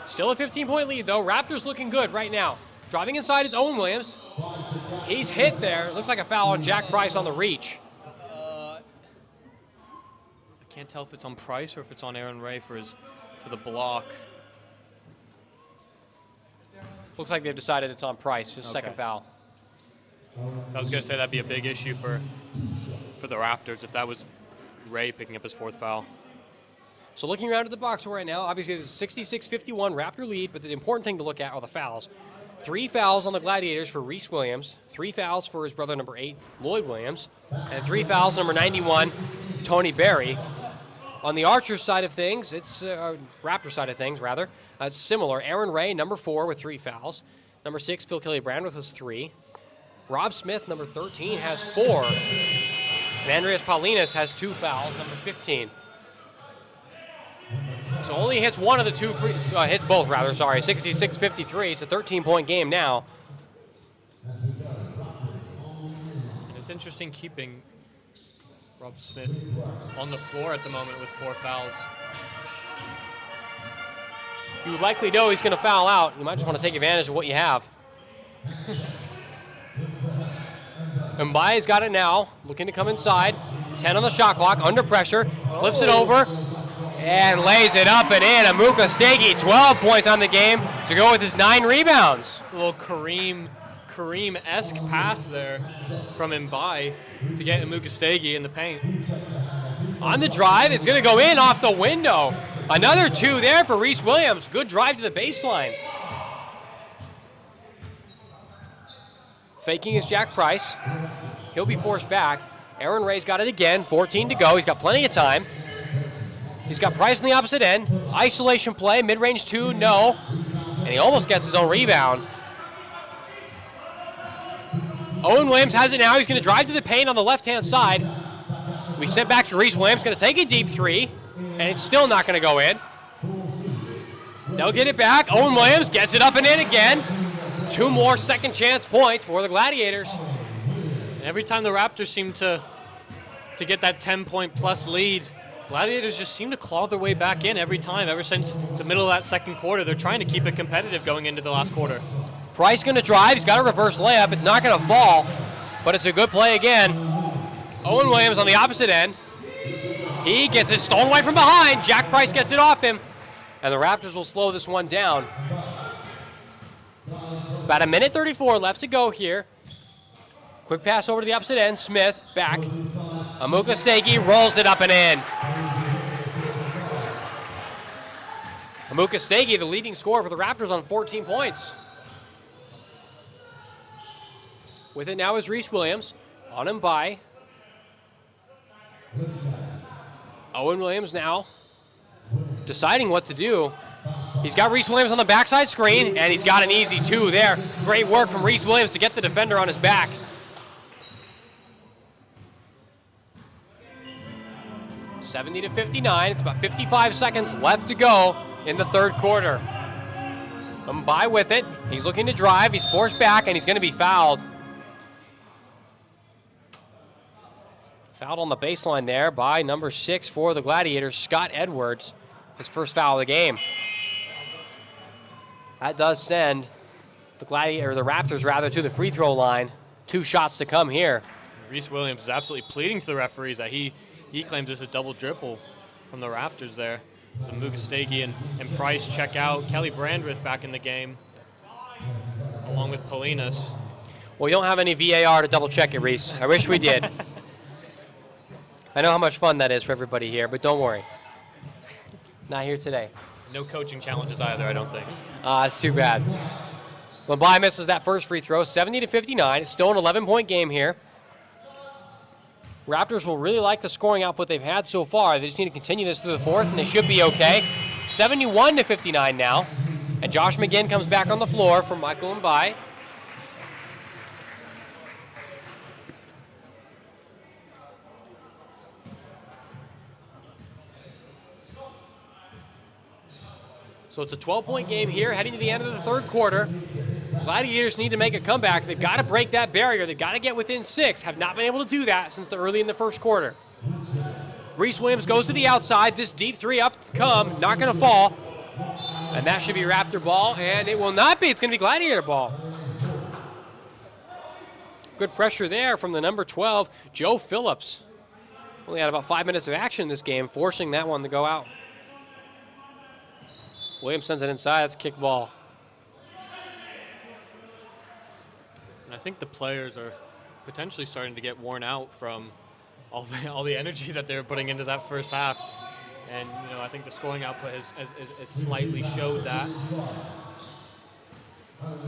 Still a 15-point lead, though. Raptors looking good right now. Driving inside is Owen Williams. He's hit there. Looks like a foul on Jack Price on the reach. I can't tell if it's on Price or if it's on Aaron Ray for the block. Looks like they've decided it's on Price, his Okay. second foul. I was going to say that'd be a big issue for the Raptors if that was Ray picking up his 4th foul. So looking around at the box right now, obviously there's a 66-51 Raptor lead, but the important thing to look at are the fouls. 3 fouls on the Gladiators for Reese Williams, 3 fouls for his brother number 8, Lloyd Williams, and 3 fouls number 91, Tony Berry. On the Archers side of things, it's Raptor side of things, rather. It's similar. Aaron Ray, number 4, with 3 fouls. Number 6, Phil Kelly-Brandreth, has 3. Rob Smith, number 13, has 4. And Andreas Paulinas has 2 fouls, number 15. So only hits one of the 2 hits both, rather, sorry. 66-53. It's a 13-point game now. And it's interesting keeping Rob Smith on the floor at the moment with 4 fouls. You likely know he's going to foul out. You might just want to take advantage of what you have. Mbaye's got it now, looking to come inside. 10 on the shot clock, under pressure, flips it over, and lays it up and in. Amuka Stegi, 12 points on the game to go with his 9 rebounds. A little Kareem-esque pass there from Mbaye to get Amuka Stegi in the paint. On the drive, it's going to go in off the window. Another 2 there for Reese Williams. Good drive to the baseline. Faking is Jack Price. He'll be forced back. Aaron Ray's got it again, 14 to go. He's got plenty of time. He's got Price on the opposite end. Isolation play, mid-range 2, no. And he almost gets his own rebound. Owen Williams has it now. He's going to drive to the paint on the left-hand side. We sent back to Reese Williams, going to take a deep 3, and it's still not going to go in. They'll get it back. Owen Williams gets it up and in again. 2 more second chance points for the Gladiators. And every time the Raptors seem to get that 10-point plus lead, Gladiators just seem to claw their way back in every time. Ever since the middle of that second quarter, they're trying to keep it competitive going into the last quarter. Price going to drive. He's got a reverse layup. It's not going to fall, but it's a good play again. Owen Williams on the opposite end. He gets it stolen away from behind. Jack Price gets it off him, and the Raptors will slow this one down. About 1:34 left to go here. Quick pass over to the opposite end. Smith back. Amuka Stegi rolls it up and in. Amuka Stegi, the leading scorer for the Raptors, on 14 points. With it now is Reese Williams. On him by Owen Williams now deciding what to do. He's got Reese Williams on the backside screen, and he's got an easy 2 there. Great work from Reese Williams to get the defender on his back. (70-59). It's about 55 seconds left to go in the third quarter. Mbaye with it. He's looking to drive. He's forced back, and he's going to be fouled. Fouled on the baseline there by number 6 for the Gladiators, Scott Edwards. His first foul of the game. That does send the Raptors rather to the free throw line. 2 shots to come here. Reese Williams is absolutely pleading to the referees that he claims it's a double dribble from the Raptors there. So Amuka Stegi and Price check out. Kelly-Brandreth back in the game, along with Paulinas. Well, you don't have any VAR to double check it, Reese. I wish we did. I know how much fun that is for everybody here, but don't worry. Not here today. No coaching challenges either, I don't think. It's too bad. Mbaye misses that first free throw, 70-59. It's still an 11-point game here. Raptors will really like the scoring output they've had so far. They just need to continue this through the fourth, and they should be okay. 71-59 now. And Josh McGinn comes back on the floor for Michael Mbaye. So it's a 12-point game here, heading to the end of the third quarter. Gladiators need to make a comeback. They've got to break that barrier. They've got to get within 6. Have not been able to do that since early in the first quarter. Reese Williams goes to the outside. This deep 3 up to come, not going to fall. And that should be Raptor ball, and it will not be. It's going to be Gladiator ball. Good pressure there from the number 12, Joe Phillips. Only had about 5 minutes of action in this game, forcing that one to go out. Williams sends it inside. That's kick ball. And I think the players are potentially starting to get worn out from all the energy that they were putting into that first half. And, you know, I think the scoring output has slightly showed that.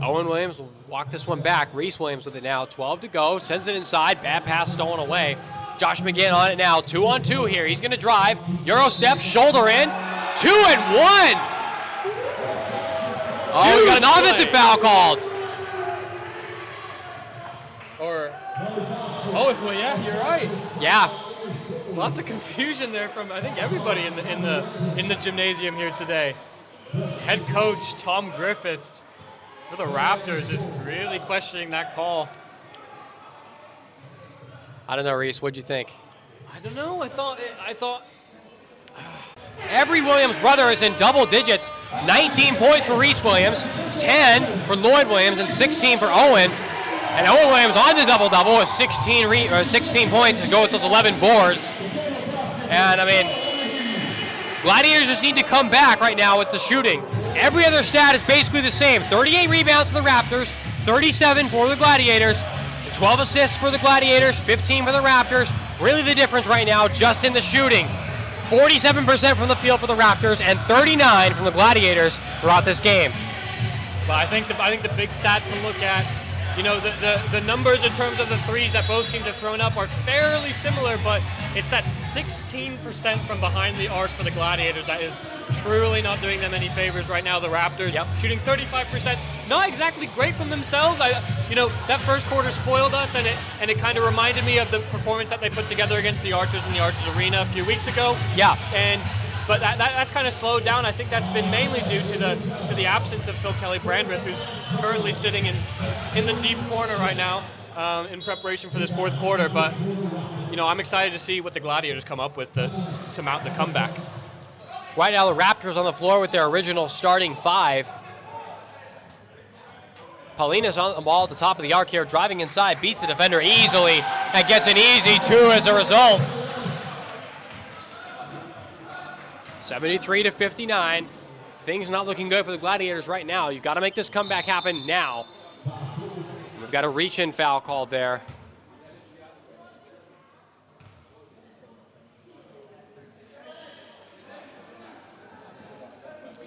Owen Williams will walk this one back. Reese Williams with it now. 12 to go. Sends it inside. Bad pass stolen away. Josh McGinn on it now. 2-on-2 here. He's going to drive. Euro step. Shoulder in. 2-and-1. Oh, we got an offensive foul called. Well, yeah, you're right. Yeah. Lots of confusion there from, I think, everybody in the gymnasium here today. Head coach Tom Griffiths for the Raptors is really questioning that call. I don't know, Reese. What'd you think? I don't know. I thought. Every Williams brother is in double digits. 19 points for Reese Williams, 10 for Lloyd Williams, and 16 for Owen. And Owen Williams on the double-double with 16 points to go with those 11 boards. And, I mean, Gladiators just need to come back right now with the shooting. Every other stat is basically the same. 38 rebounds for the Raptors, 37 for the Gladiators, 12 assists for the Gladiators, 15 for the Raptors. Really the difference right now just in the shooting. 47% from the field for the Raptors and 39% from the Gladiators throughout this game. But I think the big stat to look at, you know, the numbers in terms of the threes that both teams have thrown up are fairly similar, but it's that 16% from behind the arc for the Gladiators that is truly not doing them any favors right now. The Raptors shooting 35%, not exactly great from themselves. You know, that first quarter spoiled us, and it kind of reminded me of the performance that they put together against the Archers in the Archers Arena a few weeks ago. Yeah. But that's kind of slowed down. I think that's been mainly due to the absence of Phil Kelly-Brandreth, who's currently sitting in the deep corner right now in preparation for this fourth quarter. But, you know, I'm excited to see what the Gladiators come up with to mount the comeback. Right now, the Raptors on the floor with their original starting five. Paulina's on the ball at the top of the arc here, driving inside, beats the defender easily, and gets an easy two as a result. 73-59. Things not looking good for the Gladiators right now. You've got to make this comeback happen now. We've got a reach-in foul called there.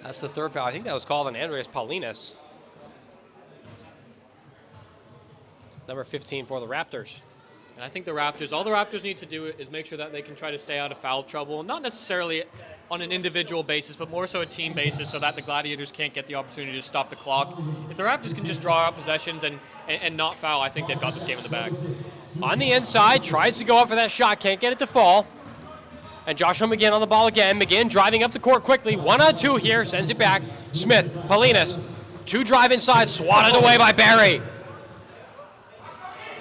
That's the third foul. I think that was called on Andreas Paulinas. Number 15 for the Raptors. And I think the Raptors, all the Raptors need to do is make sure that they can try to stay out of foul trouble, not necessarily on an individual basis, but more so a team basis, so that the Gladiators can't get the opportunity to stop the clock. If the Raptors can just draw out possessions and not foul, I think they've got this game in the bag. On the inside, tries to go up for that shot, can't get it to fall. And Joshua McGinn on the ball again. McGinn driving up the court quickly. 1-on-2 here, sends it back. Smith, Paulinas, two drive inside, swatted away by Barry.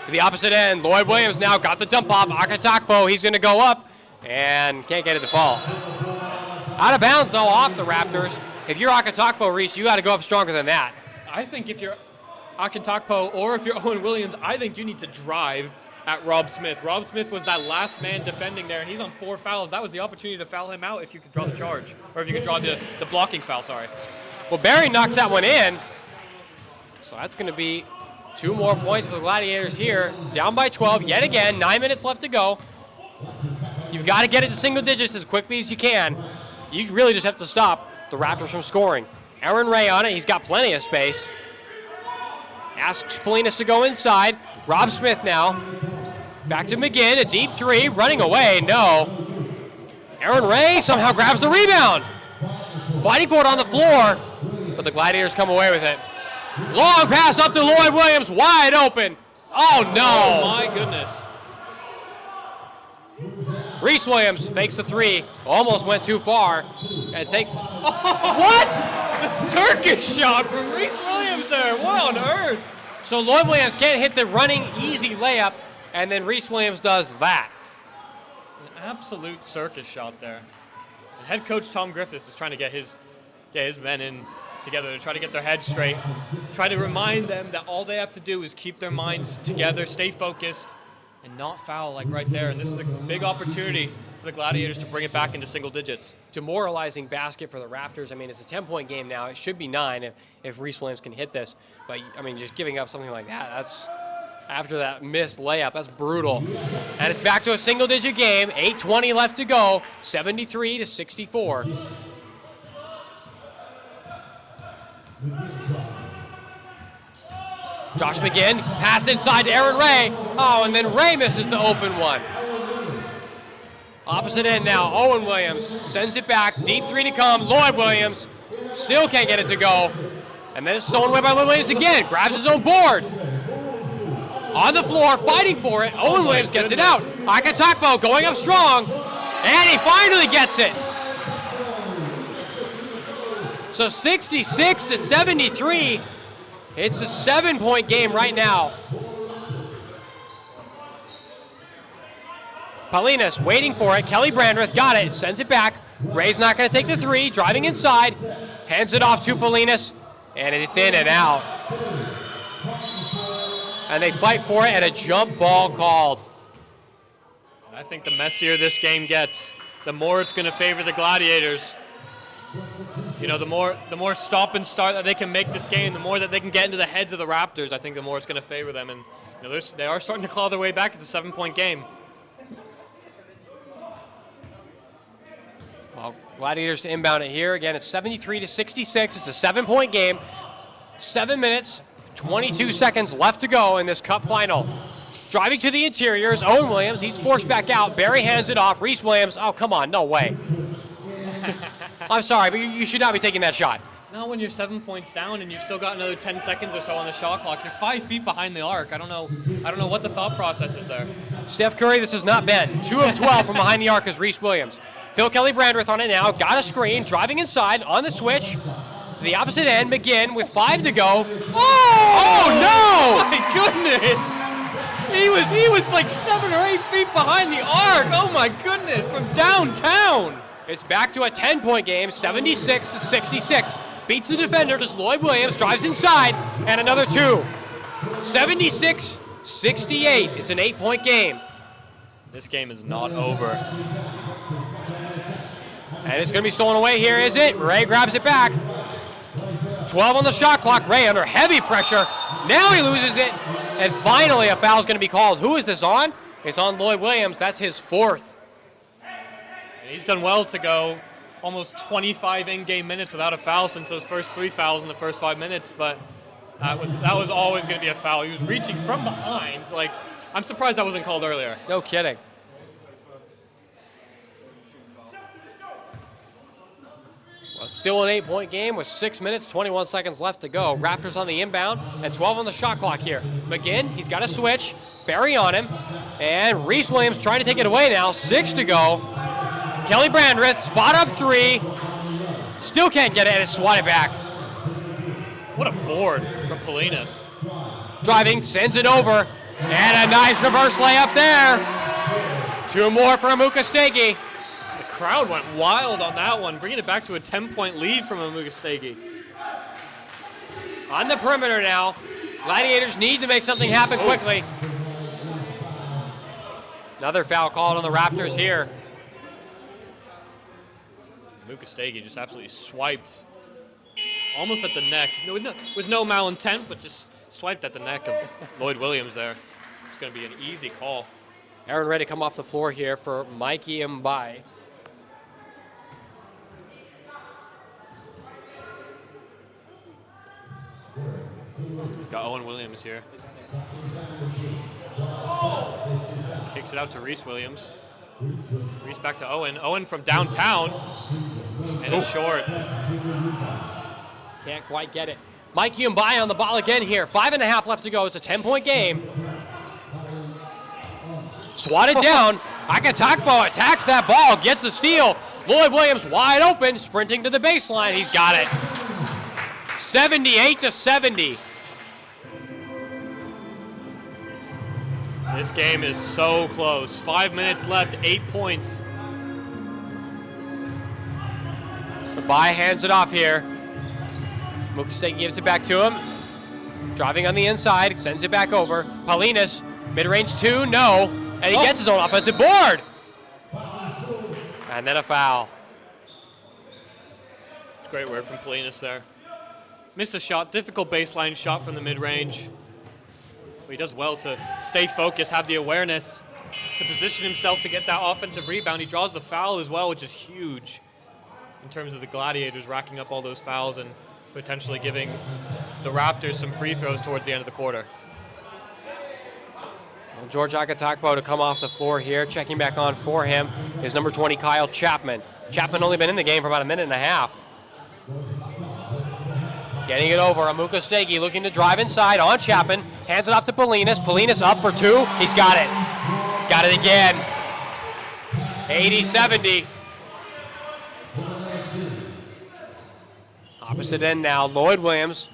To the opposite end, Lloyd Williams now got the dump off. Akatakpo, he's going to go up and can't get it to fall. Out of bounds, though, off the Raptors. If you're Akatakpo, Reese, you got to go up stronger than that. I think if you're Akatakpo or if you're Owen Williams, I think you need to drive at Rob Smith. Rob Smith was that last man defending there, and he's on 4 fouls. That was the opportunity to foul him out if you could draw the charge, or if you could draw the blocking foul, sorry. Well, Barry knocks that one in. So that's going to be 2 more points for the Gladiators here. Down by 12 yet again. 9 minutes left to go. You've got to get it to single digits as quickly as you can. You really just have to stop the Raptors from scoring. Aaron Ray on it. He's got plenty of space. Asks Paulinas to go inside. Rob Smith now. Back to McGinn. A deep three. Running away. No. Aaron Ray somehow grabs the rebound. Fighting for it on the floor. But the Gladiators come away with it. Long pass up to Lloyd Williams, wide open. Oh, no. Oh, my goodness. Reese Williams fakes the three, almost went too far. And it takes, what? The circus shot from Reese Williams there. What on earth? So Lloyd Williams can't hit the running easy layup, and then Reese Williams does that. An absolute circus shot there. And head coach Tom Griffiths is trying to get his men in together to try to get their heads straight, try to remind them that all they have to do is keep their minds together, stay focused, and not foul like right there. And this is a big opportunity for the Gladiators to bring it back into single digits. Demoralizing basket for the Raptors. I mean, it's a 10-point game now. It should be 9 if Reese Williams can hit this. But, I mean, just giving up something like that, after that missed layup. That's brutal. And it's back to a single-digit game. 8:20 left to go. 73-64. Josh McGinn, pass inside to Aaron Ray. Oh, and then Ray misses the open one. Opposite end now, Owen Williams sends it back, deep three to come. Lloyd Williams still can't get it to go. And then it's stolen away by Lloyd Williams again, grabs his own board. On the floor, fighting for it. Owen Williams gets it out. Akatakpo going up strong, and he finally gets it. So 66-73. It's a 7-point game right now. Paulinas waiting for it. Kelly Brandreth got it, sends it back. Ray's not going to take the three, driving inside. Hands it off to Paulinas, and it's in and out. And they fight for it, and a jump ball called. I think the messier this game gets, the more it's going to favor the Gladiators. You know, the more stop and start that they can make this game, the more that they can get into the heads of the Raptors, I think the more it's going to favor them. And you know, they are starting to claw their way back. It's a 7-point game. Well, Gladiators to inbound it here. Again, it's 73-66. It's a 7-point game. 7 minutes, 22 seconds left to go in this cup final. Driving to the interior is Owen Williams. He's forced back out. Barry hands it off. Reese Williams, oh, come on, no way. I'm sorry, but you should not be taking that shot. Not when you're 7 points down and you've still got another 10 seconds or so on the shot clock. You're 5 feet behind the arc. I don't know what the thought process is there. Steph Curry, this has not been. 2 of 12 from behind the arc is Reese Williams. Phil Kelly Brandreth on it now. Got a screen, driving inside on the switch. To the opposite end, McGinn with 5 to go. Oh no! My goodness! He was like 7 or 8 feet behind the arc. Oh my goodness! From downtown. It's back to a 10-point game, 76-66. Beats the defender, just Lloyd Williams, drives inside, and another 2. 76-68. It's an 8-point game. This game is not over. And it's going to be stolen away here, is it? Ray grabs it back. 12 on the shot clock. Ray under heavy pressure. Now he loses it. And finally, a foul is going to be called. Who is this on? It's on Lloyd Williams. That's his 4th. And he's done well to go almost 25 in-game minutes without a foul since those first 3 fouls in the first 5 minutes. But that was always going to be a foul. He was reaching from behind. Like, I'm surprised that wasn't called earlier. No kidding. Well, still an 8-point game with 6 minutes, 21 seconds left to go. Raptors on the inbound and 12 on the shot clock here. McGinn, he's got a switch. Barry on him. And Reese Williams trying to take it away now. 6 to go. Kelly Brandreth, spot up 3. Still can't get it, and it's swatted back. What a board from Paulinas. Driving, sends it over. And a nice reverse layup there. 2 more for Amukastegi. The crowd went wild on that one, bringing it back to a 10-point lead from Amukastegi. On the perimeter now. Gladiators need to make something happen quickly. Another foul called on the Raptors here. Amukastegi just absolutely swiped almost at the neck, with no malintent, but just swiped at the neck of Lloyd Williams there. It's going to be an easy call. Aaron Ray to come off the floor here for Mikey Mbai. Got Owen Williams here. Kicks it out to Reese Williams. Reese back to Owen. Owen from downtown. And it's short. Can't quite get it. Mikey Mbai on the ball again here. 5.5 left to go. It's a 10-point game. Swatted down. Akatakpo attacks that ball, gets the steal. Lloyd Williams wide open, sprinting to the baseline. He's got it. 78-70. This game is so close. 5 minutes left, 8 points. Mbai hands it off here. Mukasegi gives it back to him. Driving on the inside, sends it back over. Paulinas, mid-range 2, no. And he gets his own offensive board. And then a foul. It's great work from Paulinas there. Missed a shot, difficult baseline shot from the mid-range. He does well to stay focused, have the awareness to position himself to get that offensive rebound. He draws the foul as well, which is huge in terms of the Gladiators racking up all those fouls and potentially giving the Raptors some free throws towards the end of the quarter. Well, George Agatakpo to come off the floor here. Checking back on for him is number 20, Kyle Chapman. Chapman only been in the game for about a minute and a half. Getting it over, Amuka Stegi looking to drive inside on Chapman. Hands it off to Polinas. Polinas up for two. He's got it. Got it again. 80-70. Opposite end now, Lloyd Williams.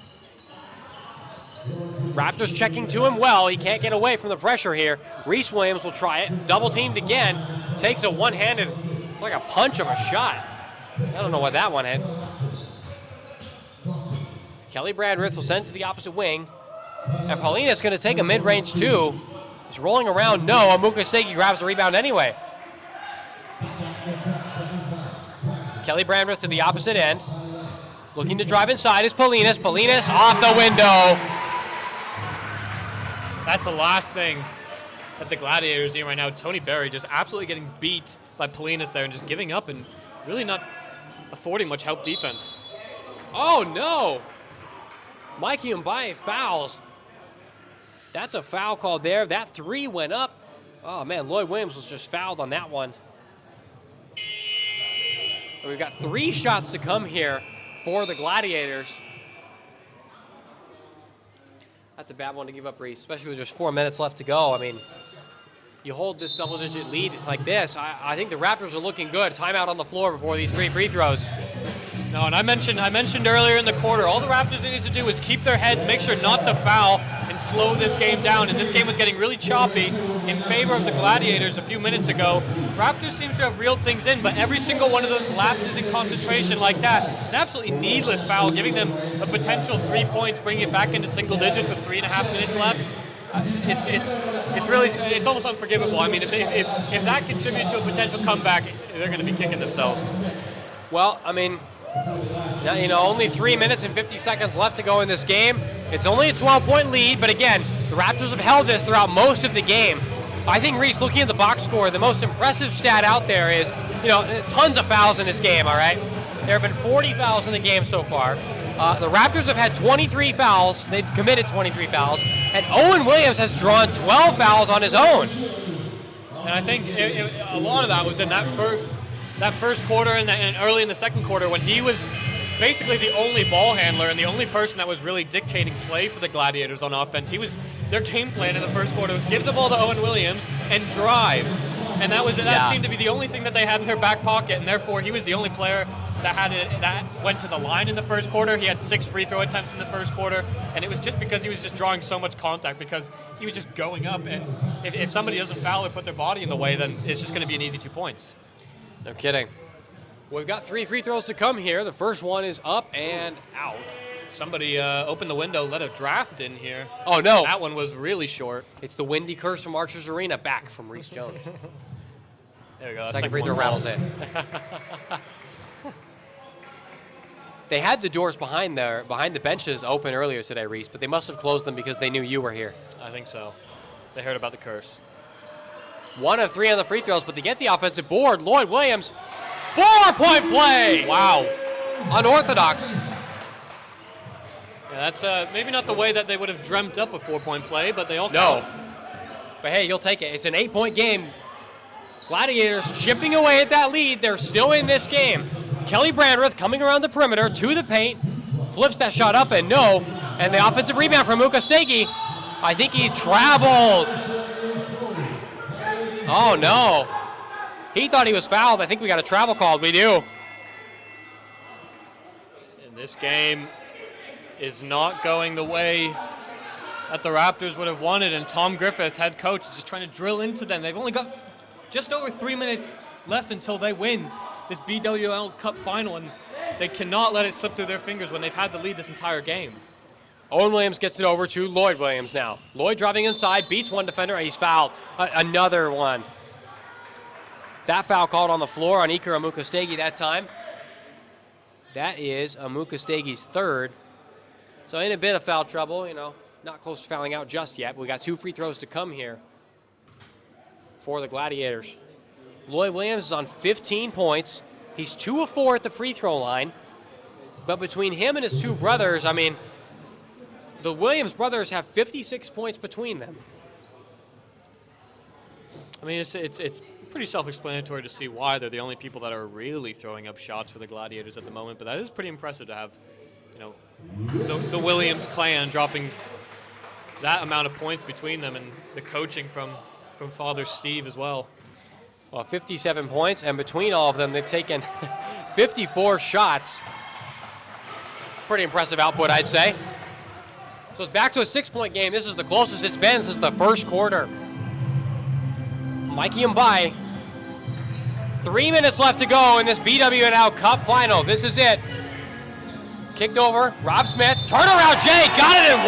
Raptors checking to him well. He can't get away from the pressure here. Reese Williams will try it. Double teamed again. Takes a one-handed, it's like a punch of a shot. I don't know what that one hit. Kelly Brandreth will send to the opposite wing. And Paulina's going to take a mid-range two. He's rolling around. No, Amuka Stegi grabs the rebound anyway. Kelly Brandreth to the opposite end. Looking to drive inside is Polinas. Polinas off the window. That's the last thing that the Gladiators need right now. Tony Berry just absolutely getting beat by Polinas there and just giving up and really not affording much help defense. Oh, no. Mikey Mbaye fouls. That's a foul called there. That three went up. Oh, man, Lloyd Williams was just fouled on that one. And we've got 3 shots to come here for the Gladiators. That's a bad one to give up, Reese, especially with just 4 minutes left to go. I mean, you hold this double-digit lead like this, I think the Raptors are looking good. Timeout on the floor before these 3 free throws. No, and I mentioned earlier in the quarter, all the Raptors need to do is keep their heads, make sure not to foul, and slow this game down. And this game was getting really choppy in favor of the Gladiators a few minutes ago. Raptors seems to have reeled things in, but every single one of those lapses in concentration like that, an absolutely needless foul, giving them a potential 3 points, bringing it back into single digits with 3.5 minutes left. It's almost unforgivable. I mean, if that contributes to a potential comeback, they're going to be kicking themselves. Well, I mean, you know, only 3 minutes and 50 seconds left to go in this game. It's only a 12-point lead, but again, the Raptors have held this throughout most of the game. I think, Reese, looking at the box score, the most impressive stat out there is, you know, tons of fouls in this game, all right? There have been 40 fouls in the game so far. The Raptors have had 23 fouls. They've committed 23 fouls. And Owen Williams has drawn 12 fouls on his own. And I think a lot of that was in that first quarter and early in the second quarter when he was basically the only ball handler and the only person that was really dictating play for the Gladiators on offense. Their game plan in the first quarter was give the ball to Owen Williams and drive. And that seemed to be the only thing that they had in their back pocket, and therefore he was the only player that went to the line in the first quarter. He had 6 free throw attempts in the first quarter, and it was just because he was just drawing so much contact because he was just going up, and if somebody doesn't foul or put their body in the way, then it's just going to be an easy 2 points. No kidding. We've got 3 free throws to come here. The first one is up and out. Somebody opened the window, let a draft in here. Oh, no. That one was really short. It's the windy curse from Archer's Arena, back from Reese Jones. There we go. Second free throw rattles in. They had the doors behind the benches open earlier today, Reese, but they must have closed them because they knew you were here. I think so. They heard about the curse. 1 of 3 on the free throws, but they get the offensive board. Lloyd Williams, 4-point play! Wow. Unorthodox. Yeah, that's maybe not the way that they would have dreamt up a 4-point play, but they all count. But hey, you'll take it. It's an 8-point game. Gladiators chipping away at that lead. They're still in this game. Kelly Brandreth coming around the perimeter to the paint, flips that shot up and no, and the offensive rebound from Amuka Stegi. I think he's traveled. Oh no. He thought he was fouled. I think we got a travel called. We do. And this game is not going the way that the Raptors would have wanted, and Tom Griffith, head coach, is just trying to drill into them. They've only got just over 3 minutes left until they win this BWNL Cup final, and they cannot let it slip through their fingers when they've had the lead this entire game. Owen Williams gets it over to Lloyd Williams now. Lloyd driving inside, beats one defender, and he's fouled. Another one. That foul called on the floor on Iker Amuka Stegi that time. That is Amuka Stegi's 3rd. So in a bit of foul trouble, you know. not close to fouling out just yet. We got 2 free throws to come here for the Gladiators. Lloyd Williams is on 15 points. He's 2 of 4 at the free throw line. But between him and his 2 brothers, I mean, the Williams brothers have 56 points between them. I mean, it's pretty self-explanatory to see why they're the only people that are really throwing up shots for the Gladiators at the moment. But that is pretty impressive to have, you know, the Williams clan dropping that amount of points between them, and the coaching from Father Steve as well. Well, 57 points, and between all of them, they've taken 54 shots. Pretty impressive output, I'd say. So it's back to a 6-point game. This is the closest it's been since the first quarter. Mikey Mbai. 3 minutes left to go in this BWNL Cup final. This is it. Kicked over, Rob Smith. Turnaround, Jay, got it in 1.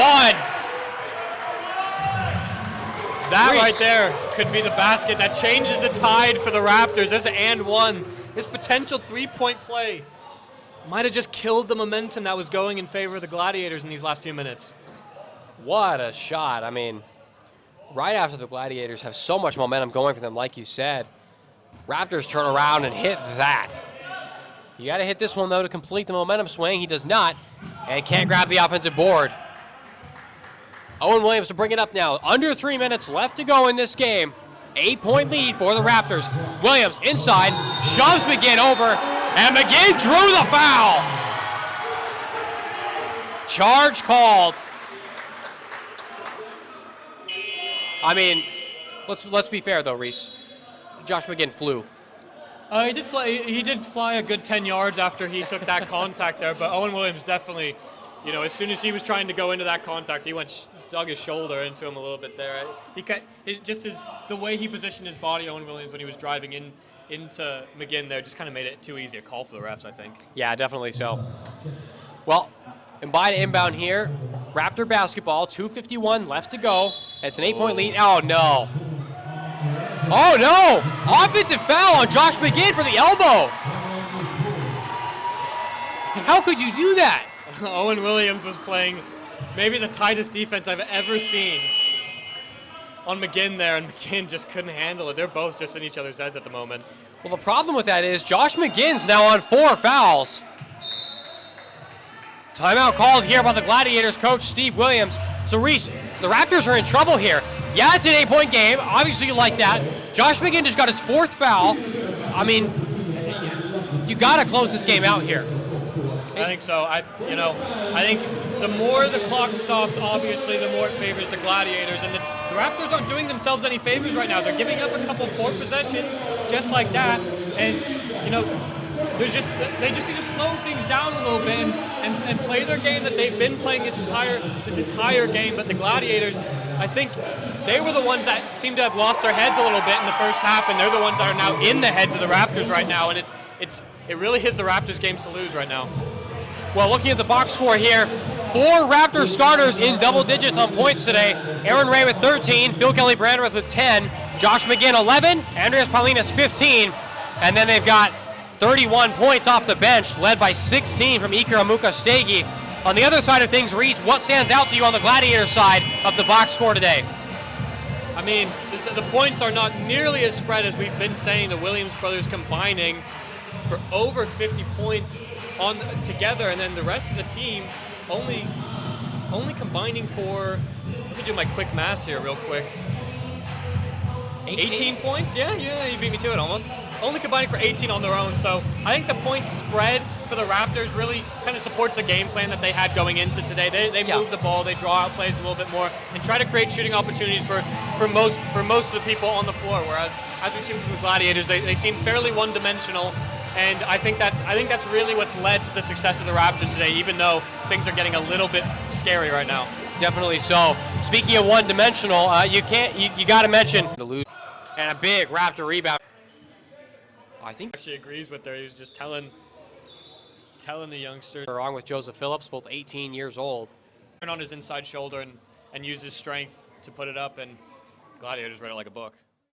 That Reese. right there could be the basket that changes the tide for the Raptors. There's an and 1. His potential 3-point play might have just killed the momentum that was going in favor of the Gladiators in these last few minutes. What a shot. I mean, right after the Gladiators have so much momentum going for them, like you said, Raptors turn around and hit that. You got to hit this one, though, to complete the momentum swing. He does not, and can't grab the offensive board. Owen Williams to bring it up now. Under 3 minutes left to go in this game. 8-point lead for the Raptors. Williams inside, shoves McGinn over, and McGinn drew the foul. Charge called. I mean, let's be fair though, Reese. Josh McGinn flew. He did fly a good 10 yards after he took that contact there, but Owen Williams definitely, you know, as soon as he was trying to go into that contact, he dug his shoulder into him a little bit there. The way he positioned his body, Owen Williams, when he was driving into McGinn there, just kind of made it too easy a call for the refs, I think. Yeah, definitely so. Well, Mbai to inbound here. Raptor basketball, 2:51 left to go. It's an 8-point lead. Oh, no. Oh, no! Offensive foul on Josh McGinn for the elbow. How could you do that? Owen Williams was playing maybe the tightest defense I've ever seen on McGinn there, and McGinn just couldn't handle it. They're both just in each other's heads at the moment. Well, the problem with that is Josh McGinn's now on 4 fouls. Timeout called here by the Gladiators coach, Steve Williams. So, Reese, the Raptors are in trouble here. Yeah, it's an 8-point game. Obviously, you like that. Josh McGinn just got his 4th foul. I mean, you got to close this game out here. I think so. I think the more the clock stops, obviously, the more it favors the Gladiators. And the Raptors aren't doing themselves any favors right now. They're giving up a couple poor possessions just like that. And, you know, they just need to slow things down a little bit and play their game that they've been playing this entire game. But the Gladiators, I think they were the ones that seem to have lost their heads a little bit in the first half, and they're the ones that are now in the heads of the Raptors right now. And it really is the Raptors' game to lose right now. Well, looking at the box score here, 4 Raptors starters in double digits on points today. Aaron Ray with 13, Phil Kelly-Brandreth with 10, Josh McGinn 11, Andreas Paulinas 15, and then they've got 31 points off the bench, led by 16 from Iker Amukastegi. On the other side of things, Reese, what stands out to you on the Gladiator side of the box score today? I mean, the points are not nearly as spread as we've been saying. The Williams brothers combining for over 50 points together, and then the rest of the team only combining for, let me do my quick math here real quick. 18 points? Yeah, you beat me to it almost. Only combining for 18 on their own, so I think the point spread for the Raptors really kind of supports the game plan that they had going into today. They move the ball, they draw out plays a little bit more, and try to create shooting opportunities for most of the people on the floor, whereas as we've seen from the Gladiators, they seem fairly one-dimensional. And I think that's really what's led to the success of the Raptors today, even though things are getting a little bit scary right now. Definitely so. Speaking of one-dimensional, you got to mention the lose and a big Raptor rebound. I think Actually agrees with her. He was just telling the youngster along with Joseph Phillips, both 18 years old. Turn on his inside shoulder and use his strength to put it up, and Gladiators read it like a book.